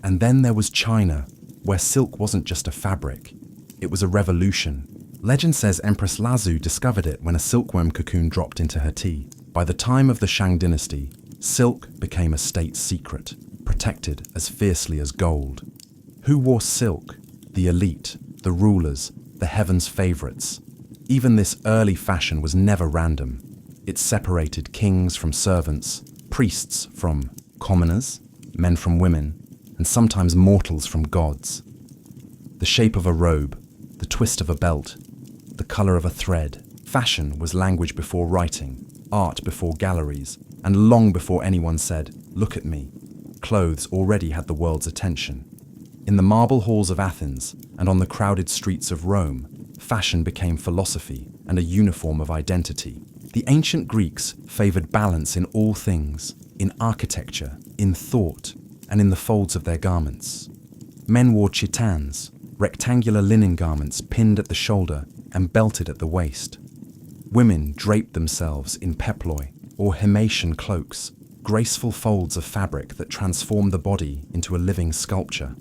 And then there was China, where silk wasn't just a fabric. It was a revolution. Legend says Empress Lazu discovered it when a silkworm cocoon dropped into her tea. By the time of the Shang dynasty, silk became a state secret, protected as fiercely as gold. Who wore silk? The elite, the rulers, the heavens' favorites. Even this early fashion was never random. It separated kings from servants, priests from commoners, men from women, and sometimes mortals from gods. The shape of a robe, the twist of a belt, the color of a thread. Fashion was language before writing, art before galleries, and long before anyone said, "Look at me." Clothes already had the world's attention. In the marble halls of Athens and on the crowded streets of Rome, fashion became philosophy and a uniform of identity. The ancient Greeks favored balance in all things, in architecture, in thought, and in the folds of their garments. Men wore chitans, rectangular linen garments pinned at the shoulder and belted at the waist. Women draped themselves in peploi, or Himation cloaks, graceful folds of fabric that transformed the body into a living sculpture.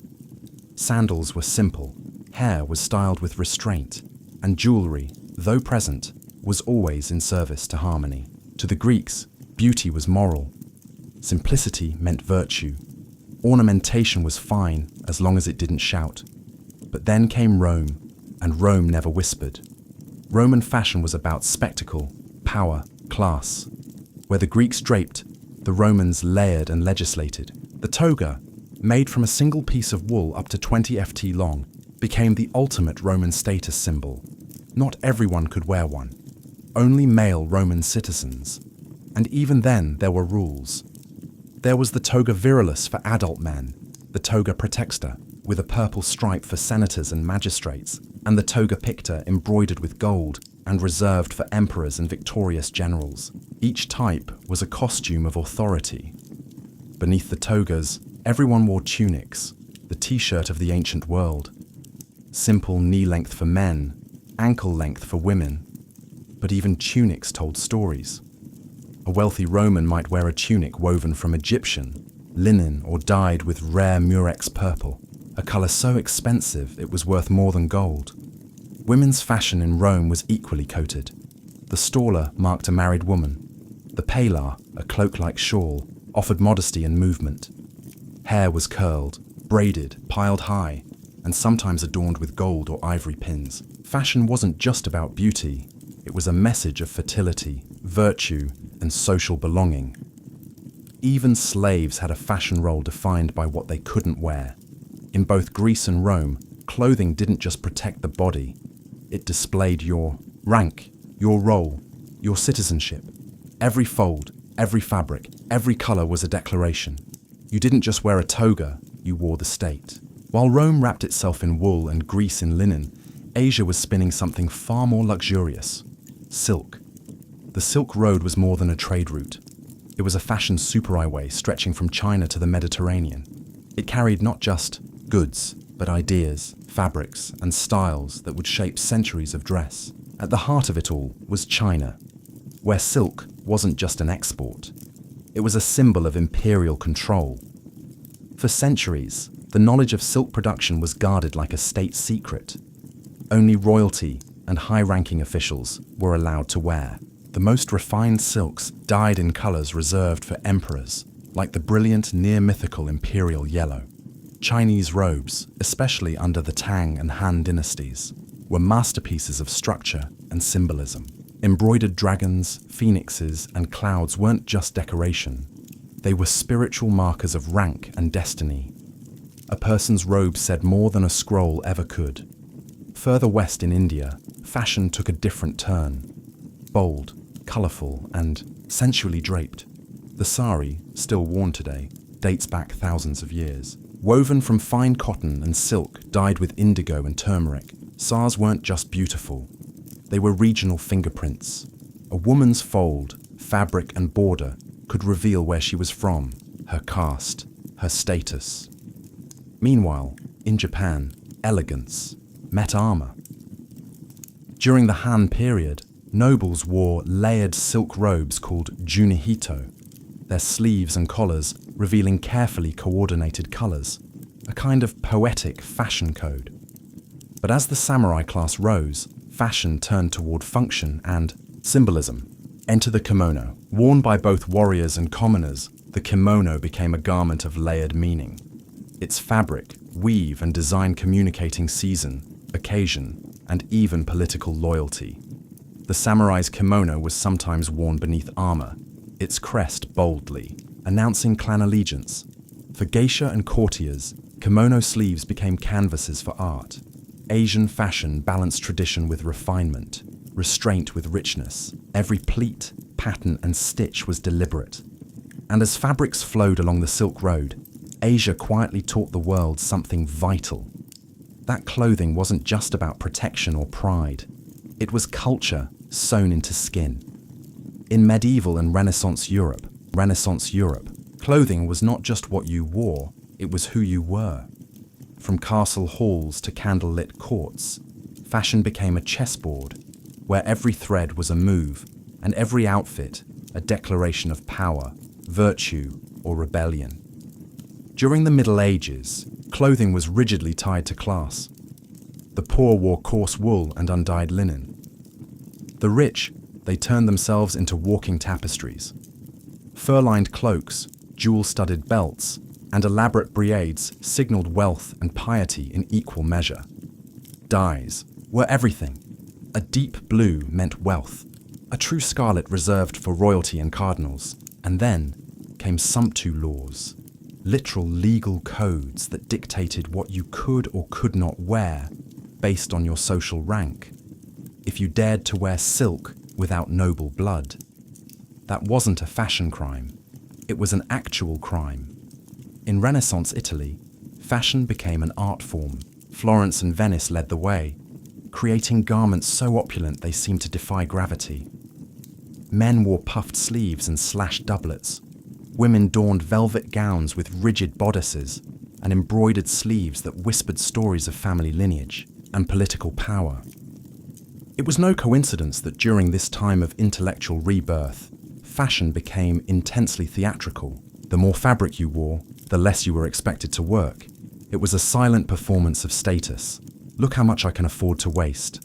Sandals were simple, hair was styled with restraint, and jewelry, though present, was always in service to harmony. To the Greeks, beauty was moral. Simplicity meant virtue. Ornamentation was fine as long as it didn't shout. But then came Rome, and Rome never whispered. Roman fashion was about spectacle, power, class. Where the Greeks draped, the Romans layered and legislated. The toga, made from a single piece of wool up to 20 ft long, became the ultimate Roman status symbol. Not everyone could wear one. Only male Roman citizens. And even then, there were rules. There was the toga virilis for adult men, the toga praetexta, with a purple stripe for senators and magistrates, and the toga picta embroidered with gold and reserved for emperors and victorious generals. Each type was a costume of authority. Beneath the togas, everyone wore tunics, the t-shirt of the ancient world. Simple knee-length for men, ankle-length for women. But even tunics told stories. A wealthy Roman might wear a tunic woven from Egyptian, linen or dyed with rare murex purple, a color so expensive it was worth more than gold. Women's fashion in Rome was equally coated. The stalla marked a married woman. The palar, a cloak-like shawl, offered modesty and movement. Hair was curled, braided, piled high, and sometimes adorned with gold or ivory pins. Fashion wasn't just about beauty. It was a message of fertility, virtue, and social belonging. Even slaves had a fashion role defined by what they couldn't wear. In both Greece and Rome, clothing didn't just protect the body. It displayed your rank, your role, your citizenship. Every fold, every fabric, every color was a declaration. You didn't just wear a toga, you wore the state. While Rome wrapped itself in wool and Greece in linen, Asia was spinning something far more luxurious: silk. The Silk Road was more than a trade route. It was a fashion superhighway stretching from China to the Mediterranean. It carried not just goods, but ideas, fabrics, and styles that would shape centuries of dress. At the heart of it all was China, where silk wasn't just an export. It was a symbol of imperial control. For centuries, the knowledge of silk production was guarded like a state secret. Only royalty and high-ranking officials were allowed to wear. The most refined silks dyed in colors reserved for emperors, like the brilliant near-mythical imperial yellow. Chinese robes, especially under the Tang and Han dynasties, were masterpieces of structure and symbolism. Embroidered dragons, phoenixes, and clouds weren't just decoration. They were spiritual markers of rank and destiny. A person's robe said more than a scroll ever could. Further west in India, fashion took a different turn. Bold, colorful, and sensually draped. The sari, still worn today, dates back thousands of years. Woven from fine cotton and silk dyed with indigo and turmeric, saris weren't just beautiful. They were regional fingerprints. A woman's fold, fabric, and border could reveal where she was from, her caste, her status. Meanwhile, in Japan, elegance met armor. During the Han period, nobles wore layered silk robes called junihito, their sleeves and collars revealing carefully coordinated colors, a kind of poetic fashion code. But as the samurai class rose, fashion turned toward function and symbolism. Enter the kimono. Worn by both warriors and commoners, the kimono became a garment of layered meaning. Its fabric, weave, and design communicating season, occasion, and even political loyalty. The samurai's kimono was sometimes worn beneath armor, its crest boldly, announcing clan allegiance. For geisha and courtiers, kimono sleeves became canvases for art. Asian fashion balanced tradition with refinement, restraint with richness. Every pleat, pattern, and stitch was deliberate. And as fabrics flowed along the Silk Road, Asia quietly taught the world something vital. That clothing wasn't just about protection or pride. It was culture sewn into skin. In medieval and Renaissance Europe, clothing was not just what you wore, it was who you were. From castle halls to candlelit courts, fashion became a chessboard where every thread was a move and every outfit a declaration of power, virtue, or rebellion. During the Middle Ages, clothing was rigidly tied to class. The poor wore coarse wool and undyed linen. The rich, they turned themselves into walking tapestries. Fur-lined cloaks, jewel-studded belts, and elaborate braids signaled wealth and piety in equal measure. Dyes were everything. A deep blue meant wealth, a true scarlet reserved for royalty and cardinals. And then came sumptu laws, literal legal codes that dictated what you could or could not wear based on your social rank. If you dared to wear silk without noble blood, that wasn't a fashion crime, it was an actual crime. In Renaissance Italy, fashion became an art form. Florence and Venice led the way, creating garments so opulent they seemed to defy gravity. Men wore puffed sleeves and slashed doublets. Women donned velvet gowns with rigid bodices and embroidered sleeves that whispered stories of family lineage and political power. It was no coincidence that during this time of intellectual rebirth, fashion became intensely theatrical. The more fabric you wore, the less you were expected to work. It was a silent performance of status. Look how much I can afford to waste.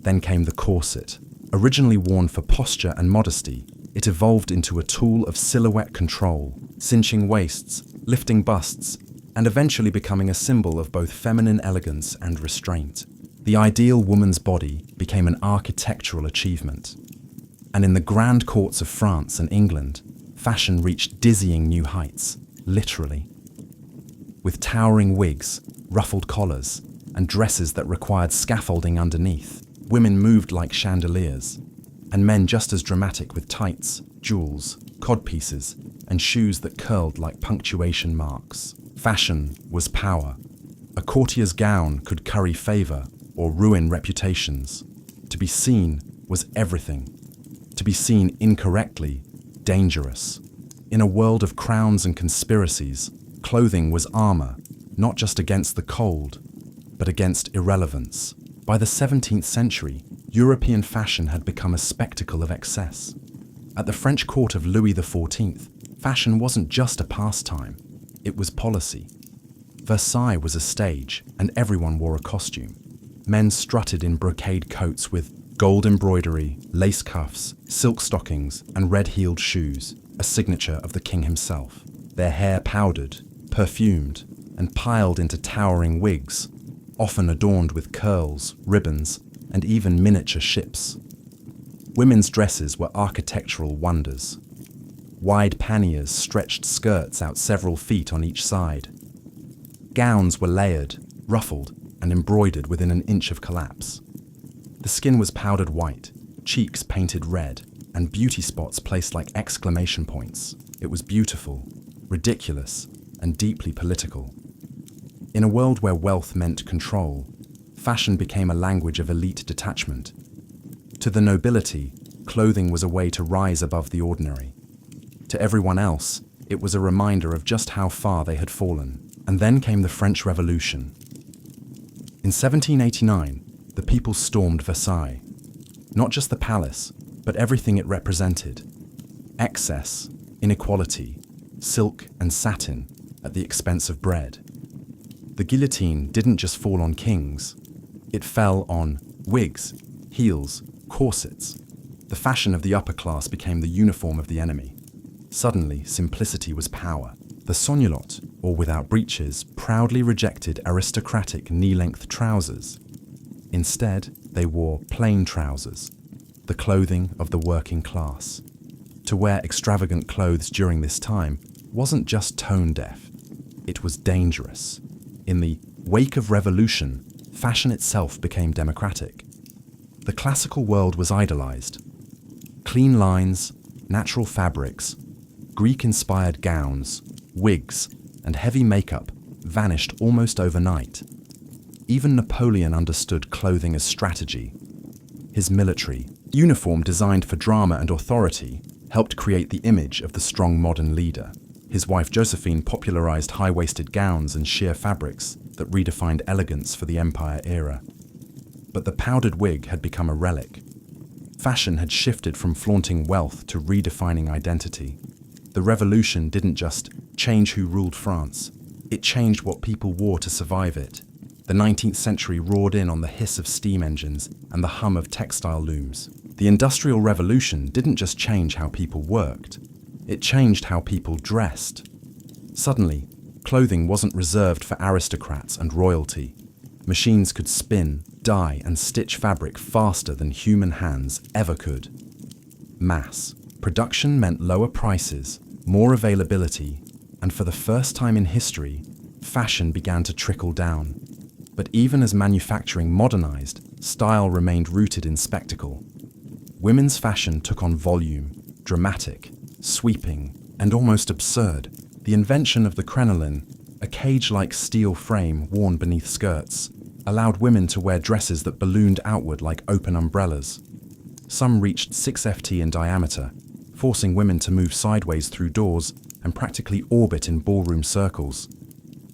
Then came the corset. Originally worn for posture and modesty, it evolved into a tool of silhouette control, cinching waists, lifting busts, and eventually becoming a symbol of both feminine elegance and restraint. The ideal woman's body became an architectural achievement. And in the grand courts of France and England, fashion reached dizzying new heights, literally. With towering wigs, ruffled collars, and dresses that required scaffolding underneath, women moved like chandeliers, and men just as dramatic with tights, jewels, codpieces, and shoes that curled like punctuation marks. Fashion was power. A courtier's gown could curry favor or ruin reputations. To be seen was everything. To be seen incorrectly, dangerous. In a world of crowns and conspiracies, clothing was armor, not just against the cold, but against irrelevance. By the 17th century, European fashion had become a spectacle of excess. At the French court of Louis XIV, fashion wasn't just a pastime, it was policy. Versailles was a stage, and everyone wore a costume. Men strutted in brocade coats with gold embroidery, lace cuffs, silk stockings, and red-heeled shoes, a signature of the king himself. Their hair powdered, perfumed, and piled into towering wigs, often adorned with curls, ribbons, and even miniature ships. Women's dresses were architectural wonders. Wide panniers stretched skirts out several feet on each side. Gowns were layered, ruffled, and embroidered within an inch of collapse. The skin was powdered white, cheeks painted red, and beauty spots placed like exclamation points. It was beautiful, ridiculous, and deeply political. In a world where wealth meant control, fashion became a language of elite detachment. To the nobility, clothing was a way to rise above the ordinary. To everyone else, it was a reminder of just how far they had fallen. And then came the French Revolution. In 1789, the people stormed Versailles. Not just the palace, but everything it represented. Excess, inequality, silk and satin at the expense of bread. The guillotine didn't just fall on kings, It fell on wigs, heels, corsets. The fashion of the upper class became the uniform of the enemy. Suddenly, simplicity was power. The sonnulot, or without breeches, proudly rejected aristocratic knee-length trousers. Instead, they wore plain trousers, the clothing of the working class. To wear extravagant clothes during this time wasn't just tone-deaf, it was dangerous. In the wake of revolution, fashion itself became democratic. The classical world was idolized. Clean lines, natural fabrics, Greek-inspired gowns, wigs, and heavy makeup vanished almost overnight. Even Napoleon understood clothing as strategy. His military uniform, designed for drama and authority, helped create the image of the strong modern leader. His wife Josephine popularized high-waisted gowns and sheer fabrics that redefined elegance for the Empire era. But the powdered wig had become a relic. Fashion had shifted from flaunting wealth to redefining identity. The revolution didn't just change who ruled France, it changed what people wore to survive it. The 19th century roared in on the hiss of steam engines and the hum of textile looms. The Industrial Revolution didn't just change how people worked, it changed how people dressed. Suddenly, clothing wasn't reserved for aristocrats and royalty. Machines could spin, dye, and stitch fabric faster than human hands ever could. Mass production meant lower prices, more availability, and for the first time in history, fashion began to trickle down. But even as manufacturing modernized, style remained rooted in spectacle. Women's fashion took on volume, dramatic, sweeping, and almost absurd. The invention of the crinoline, a cage-like steel frame worn beneath skirts, allowed women to wear dresses that ballooned outward like open umbrellas. Some reached 6 ft in diameter, forcing women to move sideways through doors and practically orbit in ballroom circles.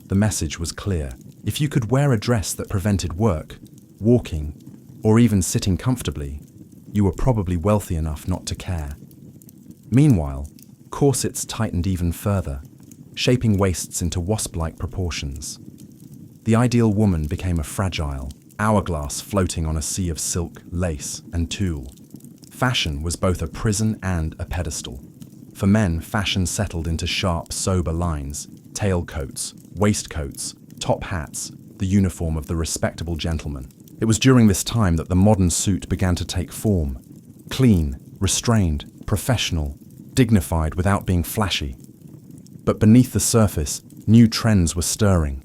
The message was clear. If you could wear a dress that prevented work, walking, or even sitting comfortably, you were probably wealthy enough not to care. Meanwhile, corsets tightened even further, shaping waists into wasp-like proportions. The ideal woman became a fragile hourglass floating on a sea of silk, lace, and tulle. Fashion was both a prison and a pedestal. For men, fashion settled into sharp, sober lines: tailcoats, waistcoats, top hats, the uniform of the respectable gentleman. It was during this time that the modern suit began to take form. Clean, restrained, professional, dignified without being flashy. But beneath the surface, new trends were stirring.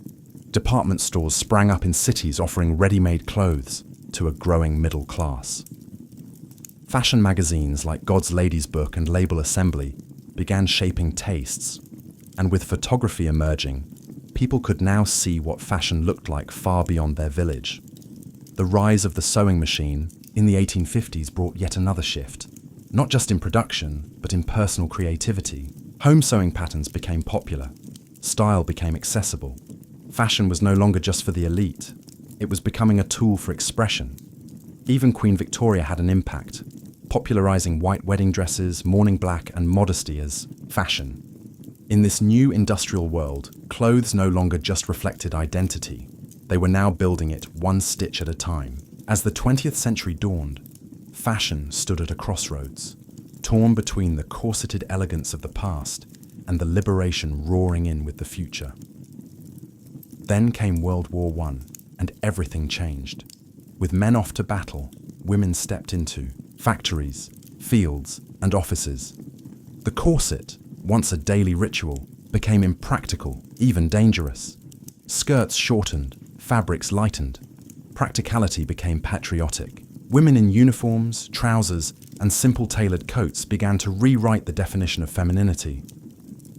Department stores sprang up in cities offering ready-made clothes to a growing middle class. Fashion magazines like God's Lady's Book and Label Assembly began shaping tastes, and with photography emerging, people could now see what fashion looked like far beyond their village. The rise of the sewing machine in the 1850s brought yet another shift, not just in production, but in personal creativity. Home sewing patterns became popular, style became accessible. Fashion was no longer just for the elite, it was becoming a tool for expression. Even Queen Victoria had an impact, popularizing white wedding dresses, mourning black, and modesty as fashion. In this new industrial world, clothes no longer just reflected identity. They were now building it one stitch at a time. As the 20th century dawned, fashion stood at a crossroads, torn between the corseted elegance of the past and the liberation roaring in with the future. Then came World War I, and everything changed. With men off to battle, women stepped into factories, fields, and offices. The corset, once a daily ritual, became impractical, even dangerous. Skirts shortened, fabrics lightened. Practicality became patriotic. Women in uniforms, trousers, and simple tailored coats began to rewrite the definition of femininity.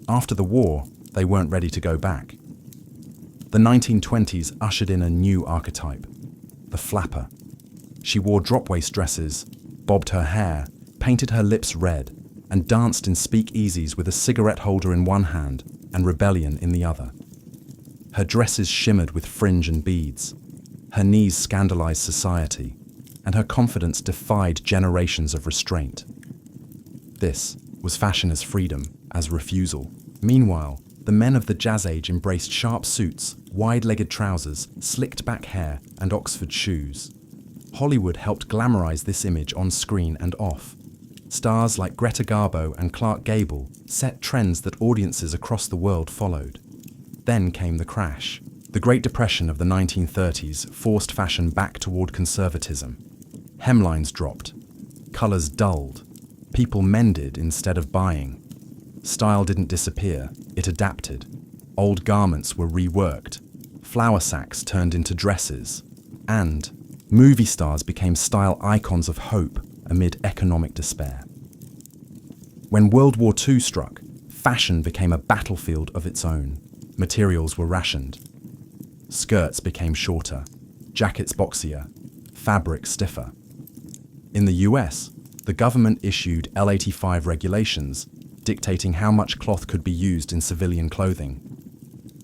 After the war, they weren't ready to go back. The 1920s ushered in a new archetype, the flapper. She wore drop-waist dresses, bobbed her hair, painted her lips red, and danced in speakeasies with a cigarette holder in one hand and rebellion in the other. Her dresses shimmered with fringe and beads. Her knees scandalized society, and her confidence defied generations of restraint. This was fashion as freedom, as refusal. Meanwhile, the men of the Jazz Age embraced sharp suits, wide-legged trousers, slicked-back hair, and Oxford shoes. Hollywood helped glamorize this image on screen and off. Stars like Greta Garbo and Clark Gable set trends that audiences across the world followed. Then came the crash. The Great Depression of the 1930s forced fashion back toward conservatism. Hemlines dropped. Colors dulled. People mended instead of buying. Style didn't disappear, it adapted. Old garments were reworked. Flour sacks turned into dresses. And movie stars became style icons of hope amid economic despair. When World War II struck, fashion became a battlefield of its own. Materials were rationed. Skirts became shorter, jackets boxier, fabric stiffer. In the US, the government issued L-85 regulations dictating how much cloth could be used in civilian clothing.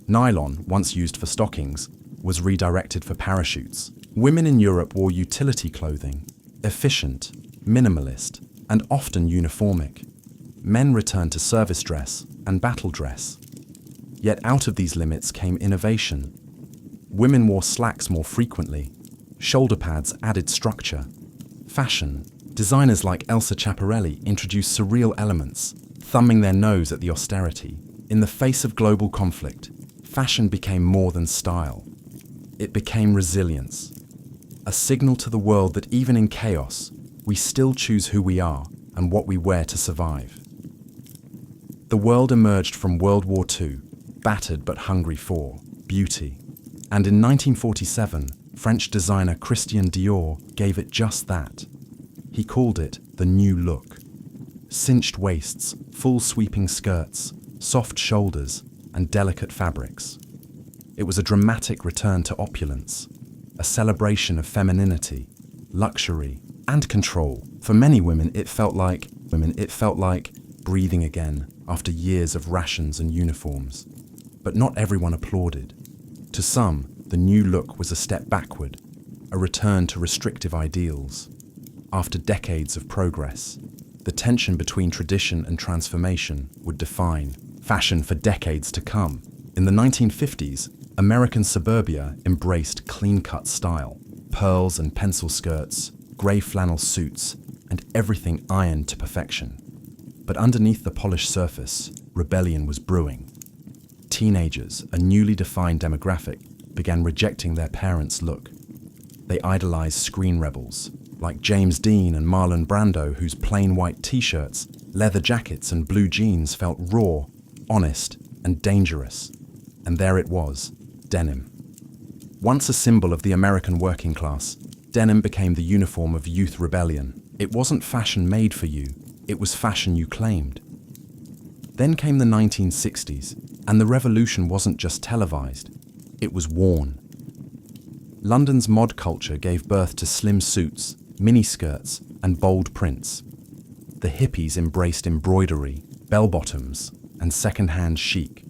Nylon, once used for stockings, was redirected for parachutes. Women in Europe wore utility clothing, efficient, minimalist, and often uniformic. Men returned to service dress and battle dress. Yet out of these limits came innovation. Women wore slacks more frequently. Shoulder pads added structure. Fashion. Designers like Elsa Schiaparelli introduced surreal elements, thumbing their nose at the austerity. In the face of global conflict, fashion became more than style. It became resilience. A signal to the world that even in chaos, we still choose who we are and what we wear to survive. The world emerged from World War II, battered but hungry for beauty. And in 1947, French designer Christian Dior gave it just that. He called it the new look. Cinched waists, full sweeping skirts, soft shoulders, and delicate fabrics. It was a dramatic return to opulence, a celebration of femininity, luxury, and control. For many women, it felt like breathing again after years of rations and uniforms. But not everyone applauded. To some, the new look was a step backward, a return to restrictive ideals. After decades of progress, the tension between tradition and transformation would define fashion for decades to come. In the 1950s, American suburbia embraced clean-cut style, pearls and pencil skirts, grey flannel suits, and everything ironed to perfection. But underneath the polished surface, rebellion was brewing. Teenagers, a newly defined demographic, began rejecting their parents' look. They idolized screen rebels, like James Dean and Marlon Brando, whose plain white t-shirts, leather jackets, and blue jeans felt raw, honest, and dangerous. And there it was, denim. Once a symbol of the American working class, denim became the uniform of youth rebellion. It wasn't fashion made for you, it was fashion you claimed. Then came the 1960s, and the revolution wasn't just televised, it was worn. London's mod culture gave birth to slim suits, miniskirts, and bold prints. The hippies embraced embroidery, bell-bottoms, and second-hand chic.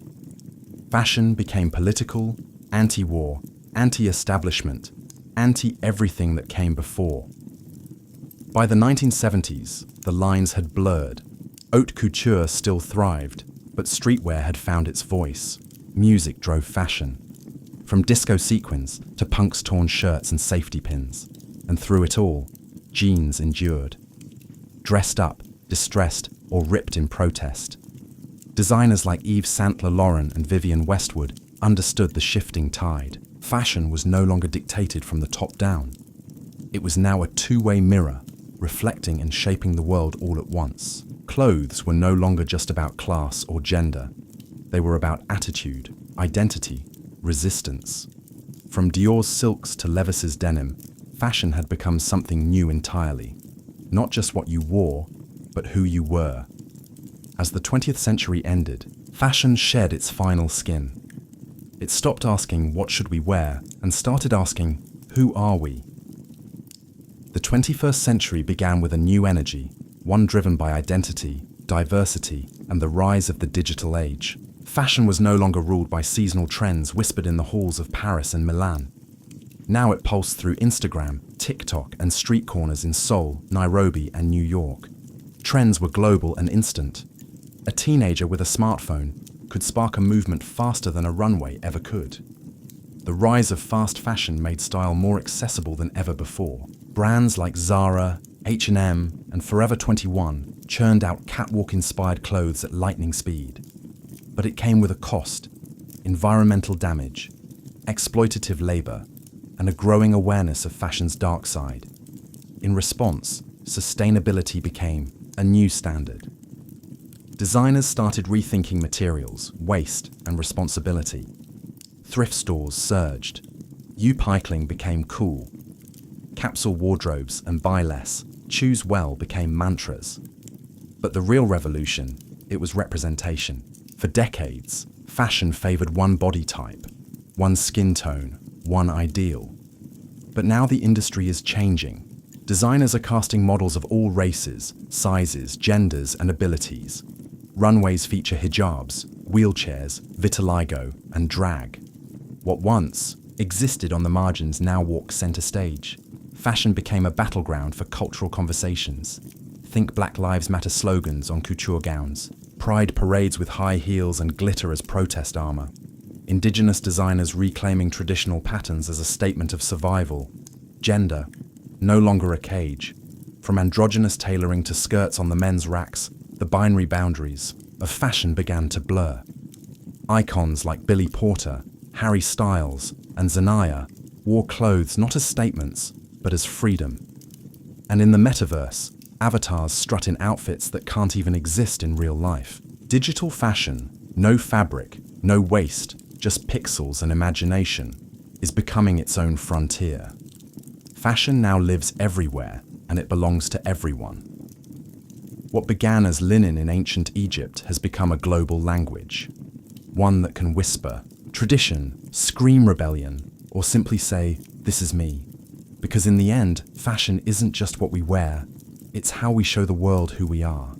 Fashion became political, anti-war, anti-establishment, anti-everything that came before. By the 1970s, the lines had blurred. Haute couture still thrived, but streetwear had found its voice. Music drove fashion. From disco sequins to punk's torn shirts and safety pins. And through it all, jeans endured. Dressed up, distressed, or ripped in protest. Designers like Yves Saint Laurent and Vivienne Westwood understood the shifting tide. Fashion was no longer dictated from the top down. It was now a two-way mirror, reflecting and shaping the world all at once. Clothes were no longer just about class or gender. They were about attitude, identity, resistance. From Dior's silks to Levi's denim, fashion had become something new entirely. Not just what you wore, but who you were. As the 20th century ended, fashion shed its final skin. It stopped asking, what should we wear, and started asking, who are we? The 21st century began with a new energy, one driven by identity, diversity, and the rise of the digital age. Fashion was no longer ruled by seasonal trends whispered in the halls of Paris and Milan. Now it pulsed through Instagram, TikTok, and street corners in Seoul, Nairobi, and New York. Trends were global and instant. A teenager with a smartphone could spark a movement faster than a runway ever could. The rise of fast fashion made style more accessible than ever before. Brands like Zara, H&M, and Forever 21 churned out catwalk-inspired clothes at lightning speed. But it came with a cost: environmental damage, exploitative labor, and a growing awareness of fashion's dark side. In response, sustainability became a new standard. Designers started rethinking materials, waste, and responsibility. Thrift stores surged. Upcycling became cool. Capsule wardrobes and buy less, choose well became mantras. But the real revolution, it was representation. For decades, fashion favored one body type, one skin tone, one ideal. But now the industry is changing. Designers are casting models of all races, sizes, genders, and abilities. Runways feature hijabs, wheelchairs, vitiligo, and drag. What once existed on the margins now walks center stage. Fashion became a battleground for cultural conversations. Think Black Lives Matter slogans on couture gowns, pride parades with high heels and glitter as protest armor, indigenous designers reclaiming traditional patterns as a statement of survival. Gender, no longer a cage. From androgynous tailoring to skirts on the men's racks, the binary boundaries of fashion began to blur. Icons like Billy Porter, Harry Styles, and Zanaya wore clothes not as statements, but as freedom. And in the metaverse, avatars strut in outfits that can't even exist in real life. Digital fashion, no fabric, no waste, just pixels and imagination, is becoming its own frontier. Fashion now lives everywhere, and it belongs to everyone. What began as linen in ancient Egypt has become a global language, one that can whisper tradition, scream rebellion, or simply say, "This is me." Because in the end, fashion isn't just what we wear, it's how we show the world who we are.